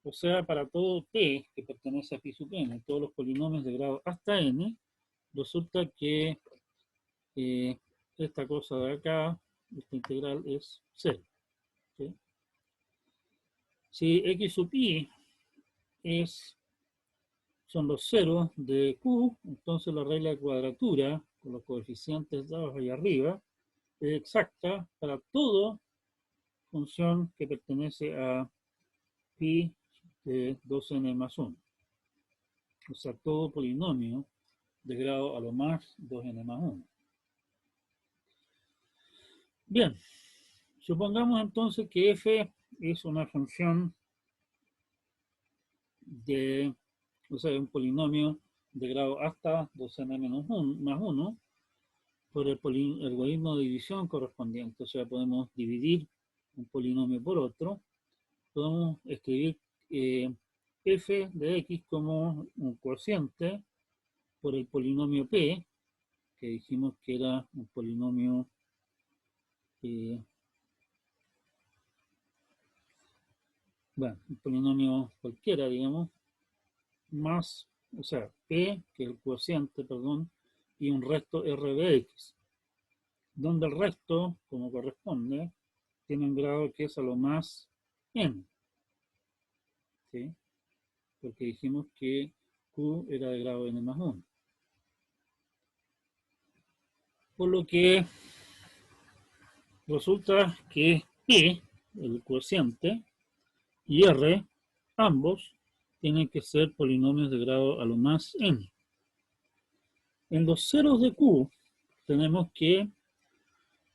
Speaker 1: o sea, para todo p que pertenece a pi sub n, todos los polinomios de grado hasta n, resulta que esta cosa de acá, esta integral es 0. ¿Sí? Si x sub i son los ceros de q, entonces la regla de cuadratura, con los coeficientes dados ahí arriba, es exacta para toda función que pertenece a pi de 2n más 1. O sea, todo polinomio de grado a lo más 2n más 1. Bien, supongamos entonces que f es una función de, o sea, un polinomio de grado hasta 2n menos 1, más 1 por el algoritmo de división correspondiente. O sea, podemos dividir un polinomio por otro. Podemos escribir f de x como un cociente por el polinomio p, que dijimos que era un polinomio bueno, un polinomio cualquiera, digamos, más, o sea, p, que es el cociente, perdón, y un resto r de x, donde el resto, como corresponde, tiene un grado que es a lo más n, ¿sí? Porque dijimos que q era de grado n más 1. Por lo que resulta que p, el cociente, y r, ambos, tienen que ser polinomios de grado a lo más n. En los ceros de q tenemos que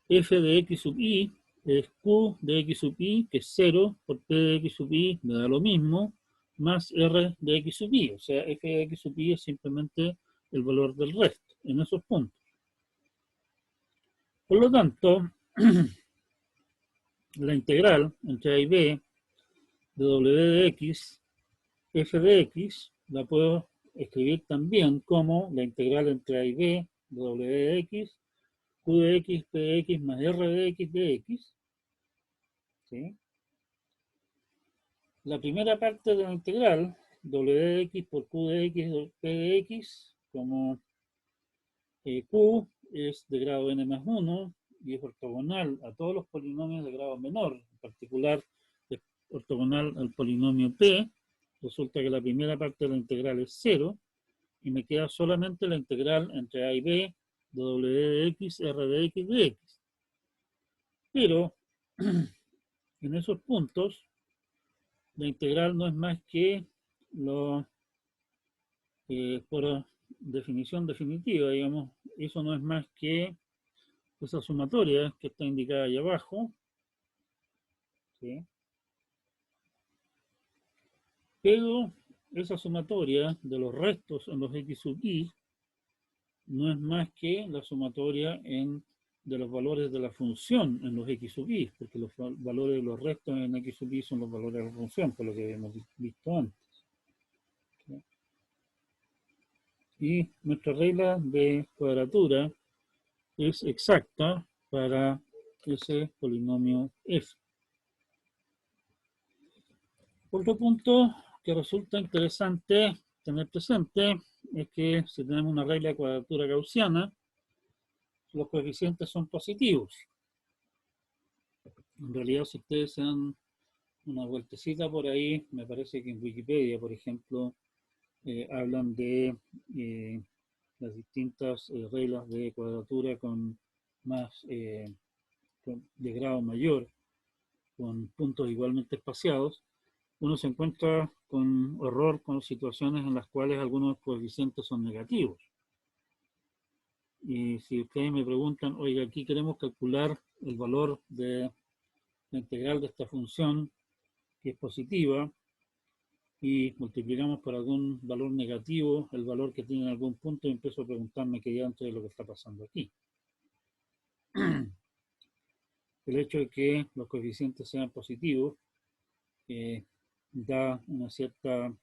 Speaker 1: f de x sub i es q de x sub i, que es 0 por p de x sub i, me da lo mismo, más r de x sub i. O sea, f de x sub i es simplemente el valor del resto en esos puntos. Por lo tanto, la integral entre a y b de w de x, f de x, la puedo escribir también como la integral entre a y b de w de x, q de x, p de x más r de x, ¿sí? La primera parte de la integral, w de x por q de x, p de x, como q es de grado n más 1 y es ortogonal a todos los polinomios de grado menor, en particular es ortogonal al polinomio p, resulta que la primera parte de la integral es 0 y me queda solamente la integral entre a y b de w de x, r de x. Pero en esos puntos la integral no es más que lo, por definición definitiva, digamos, eso no es más que esa sumatoria que está indicada ahí abajo, ¿sí? Pero esa sumatoria de los restos en los x sub i no es más que la sumatoria de los valores de la función en los x sub i, porque los valores de los restos en x sub i son los valores de la función, por lo que hemos visto antes. ¿Sí? Y nuestra regla de cuadratura es exacta para ese polinomio f. Otro punto que resulta interesante tener presente es que si tenemos una regla de cuadratura gaussiana, los coeficientes son positivos. En realidad, si ustedes se dan una vueltecita por ahí, me parece que en Wikipedia, por ejemplo, hablan de las distintas reglas de cuadratura con más de grado mayor, con puntos igualmente espaciados, uno se encuentra con horror con situaciones en las cuales algunos coeficientes son negativos. Y si ustedes me preguntan, oiga, aquí queremos calcular el valor de la integral de esta función, que es positiva, y multiplicamos por algún valor negativo el valor que tiene en algún punto y empiezo a preguntarme qué diantre es lo que está pasando aquí. El hecho de que los coeficientes sean positivos da una cierta,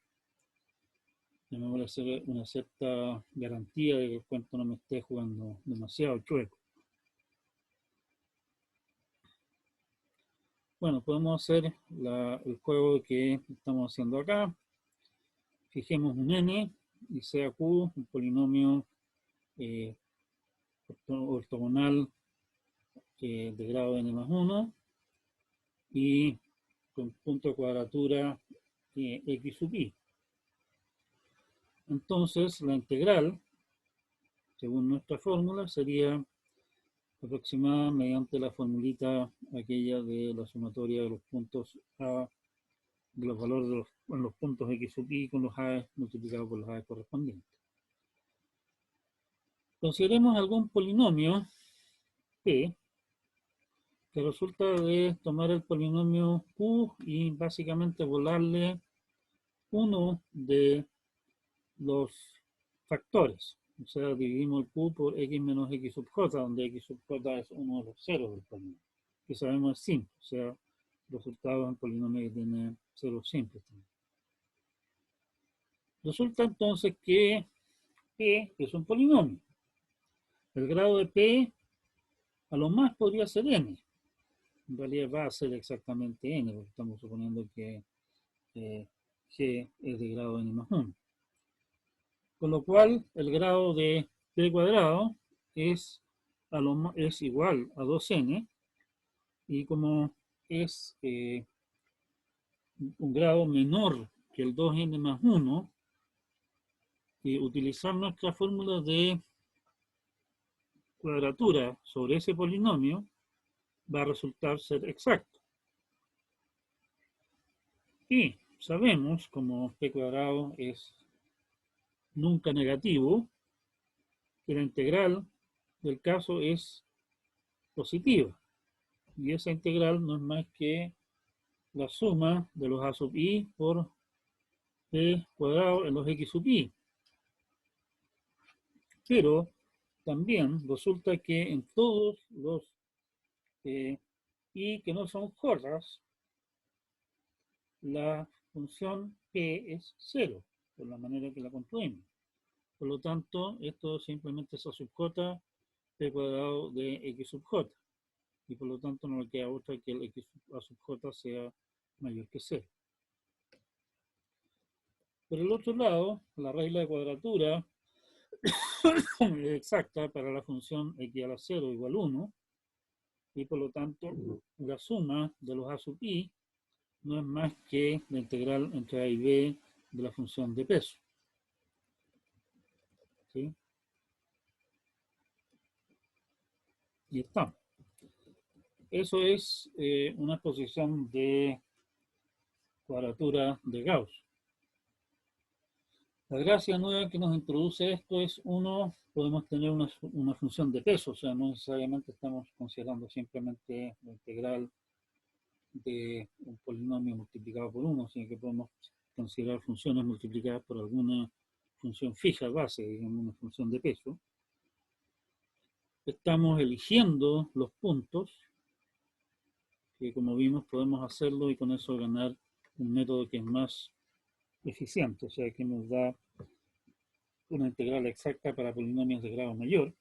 Speaker 1: una cierta garantía de que el cuento no me esté jugando demasiado chueco. Bueno, podemos hacer el juego que estamos haciendo acá. Fijemos un n y sea q un polinomio ortogonal de grado n más 1 y con punto de cuadratura x sub i. Entonces, la integral, según nuestra fórmula, sería aproximada mediante la formulita aquella de la sumatoria de los puntos a, de los valores de los puntos x sub i con los a multiplicados por los a correspondientes. Consideremos algún polinomio p que resulta de tomar el polinomio q y básicamente volarle uno de los factores. O sea, dividimos el q por x menos x sub j, donde x sub j es uno de los ceros del polinomio, que sabemos es simple, o sea, el resultado es un polinomio que tiene ceros simples también. Resulta entonces que p es un polinomio. El grado de p a lo más podría ser n. En realidad va a ser exactamente n, porque estamos suponiendo que g es de grado n más 1. Con lo cual, el grado de p cuadrado es igual a 2n, y como es un grado menor que el 2n más 1, utilizar nuestra fórmula de cuadratura sobre ese polinomio va a resultar ser exacto. Y sabemos, como p cuadrado es nunca negativo, que la integral del caso es positiva. Y esa integral no es más que la suma de los a sub i por p cuadrado en los x sub i. Pero también resulta que en todos los i que no son jotas, la función p es 0, por la manera que la construimos. Por lo tanto, esto simplemente es a sub j p cuadrado de x sub j. Y por lo tanto no le queda otra que el x a sub j sea mayor que 0. Por el otro lado, la regla de cuadratura es exacta para la función x a la 0 igual 1, y por lo tanto la suma de los a sub i no es más que la integral entre a y b de la función de peso. ¿Sí? Y está. Eso es una exposición de cuadratura de Gauss. La gracia nueva que nos introduce esto es, uno, podemos tener una función de peso, o sea, no necesariamente estamos considerando simplemente la integral de un polinomio multiplicado por 1, sino que podemos considerar funciones multiplicadas por alguna función fija base, digamos una función de peso. Estamos eligiendo los puntos, que como vimos podemos hacerlo y con eso ganar un método que es más eficiente, o sea, que nos da una integral exacta para polinomios de grado mayor.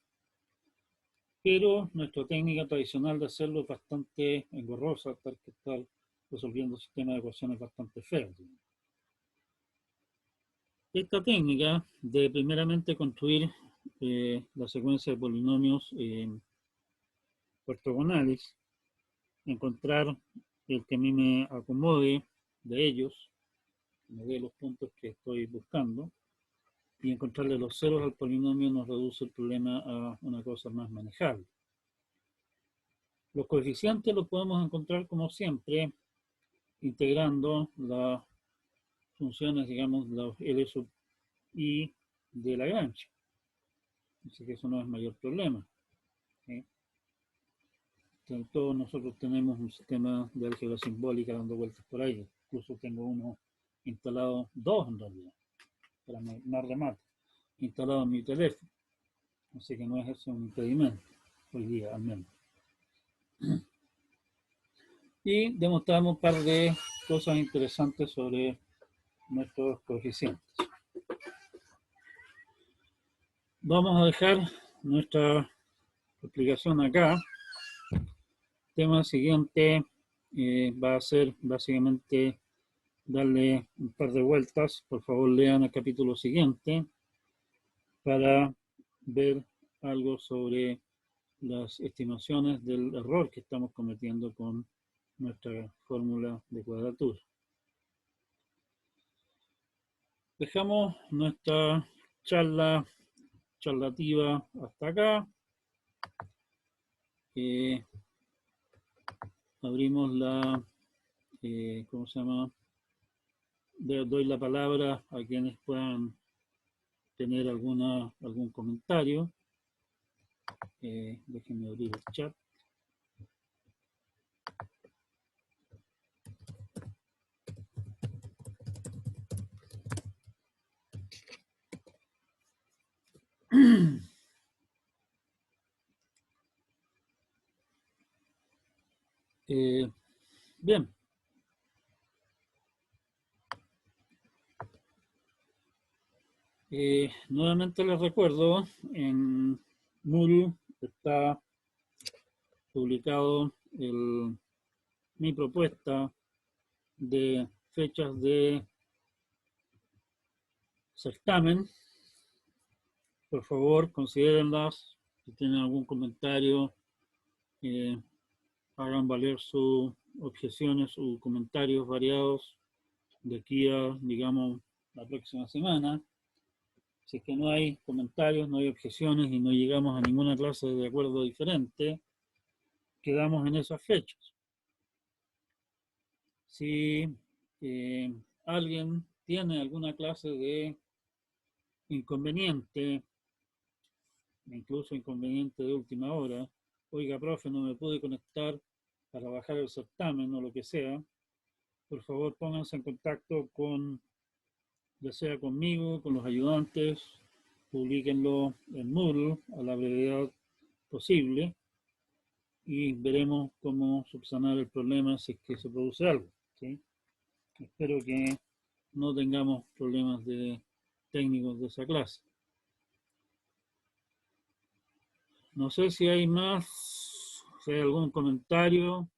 Speaker 1: Pero nuestra técnica tradicional de hacerlo es bastante engorrosa, tal que estar resolviendo sistemas de ecuaciones bastante feos. Esta técnica de primeramente construir la secuencia de polinomios ortogonales, encontrar el que a mí me acomode de ellos, me dé los puntos que estoy buscando, y encontrarle los ceros al polinomio nos reduce el problema a una cosa más manejable. Los coeficientes los podemos encontrar como siempre integrando las funciones, digamos, los L sub i de Lagrange. Así que eso no es mayor problema. ¿Sí? Entonces, todos nosotros tenemos un sistema de álgebra simbólica dando vueltas por ahí. Incluso tengo uno instalado dos en realidad, para más remate, instalado en mi teléfono. Así que no es eso un impedimento, hoy día al menos. Y demostramos un par de cosas interesantes sobre nuestros coeficientes. Vamos a dejar nuestra explicación acá. El tema siguiente va a ser básicamente darle un par de vueltas. Por favor, lean el capítulo siguiente para ver algo sobre las estimaciones del error que estamos cometiendo con nuestra fórmula de cuadratura. Dejamos nuestra charlativa hasta acá. Abrimos la, ¿cómo se llama? Doy la palabra a quienes puedan tener algún comentario. Déjenme abrir el chat. Bien. Nuevamente les recuerdo, en Moodle está publicado mi propuesta de fechas de certamen. Por favor, considérenlas. Si tienen algún comentario, hagan valer sus objeciones o comentarios variados de aquí a, digamos, la próxima semana. Si es que no hay comentarios, no hay objeciones y no llegamos a ninguna clase de acuerdo diferente, quedamos en esas fechas. Si alguien tiene alguna clase de inconveniente, incluso inconveniente de última hora, oiga, profe, no me pude conectar para bajar el certamen o lo que sea, por favor pónganse en contacto con, ya sea conmigo, con los ayudantes, publíquenlo en Moodle a la brevedad posible y veremos cómo subsanar el problema si es que se produce algo. ¿Sí? Espero que no tengamos problemas técnicos de esa clase. No sé si hay más, si hay algún comentario.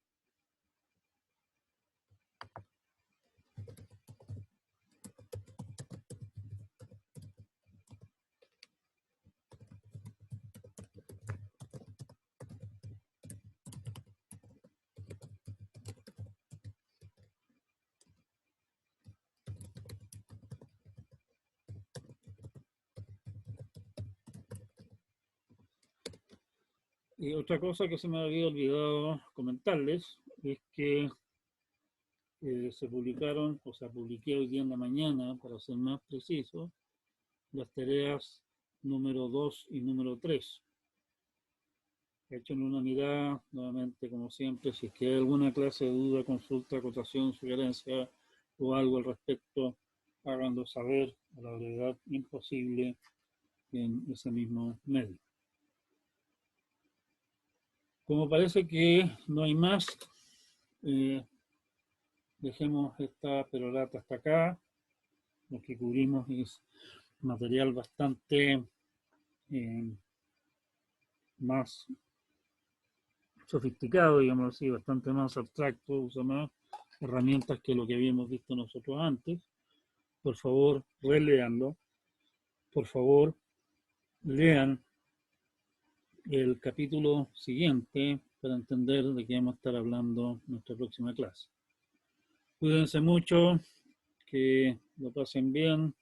Speaker 1: Y otra cosa que se me había olvidado comentarles es que se publicaron, o sea, publiqué hoy día en la mañana, para ser más preciso, las tareas número 2 y número 3. He hecho en una mirada, nuevamente, como siempre, si es que hay alguna clase de duda, consulta, acotación, sugerencia o algo al respecto, háganlo saber a la brevedad imposible en ese mismo medio. Como parece que no hay más, dejemos esta perorata hasta acá. Lo que cubrimos es material bastante más sofisticado, digamos así, bastante más abstracto, usa más herramientas que lo que habíamos visto nosotros antes. Por favor, releanlo. Por favor, lean el capítulo siguiente para entender de qué vamos a estar hablando en nuestra próxima clase. Cuídense mucho, que lo pasen bien,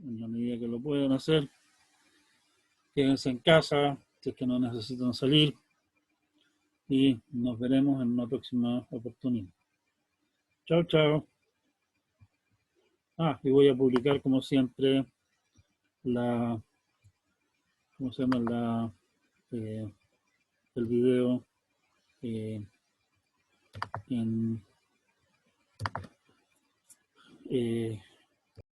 Speaker 1: en la medida que lo puedan hacer. Quédense en casa, si es que no necesitan salir, y nos veremos en una próxima oportunidad. Chao, chao. Y voy a publicar como siempre ¿cómo se llama? El video en
Speaker 2: eh,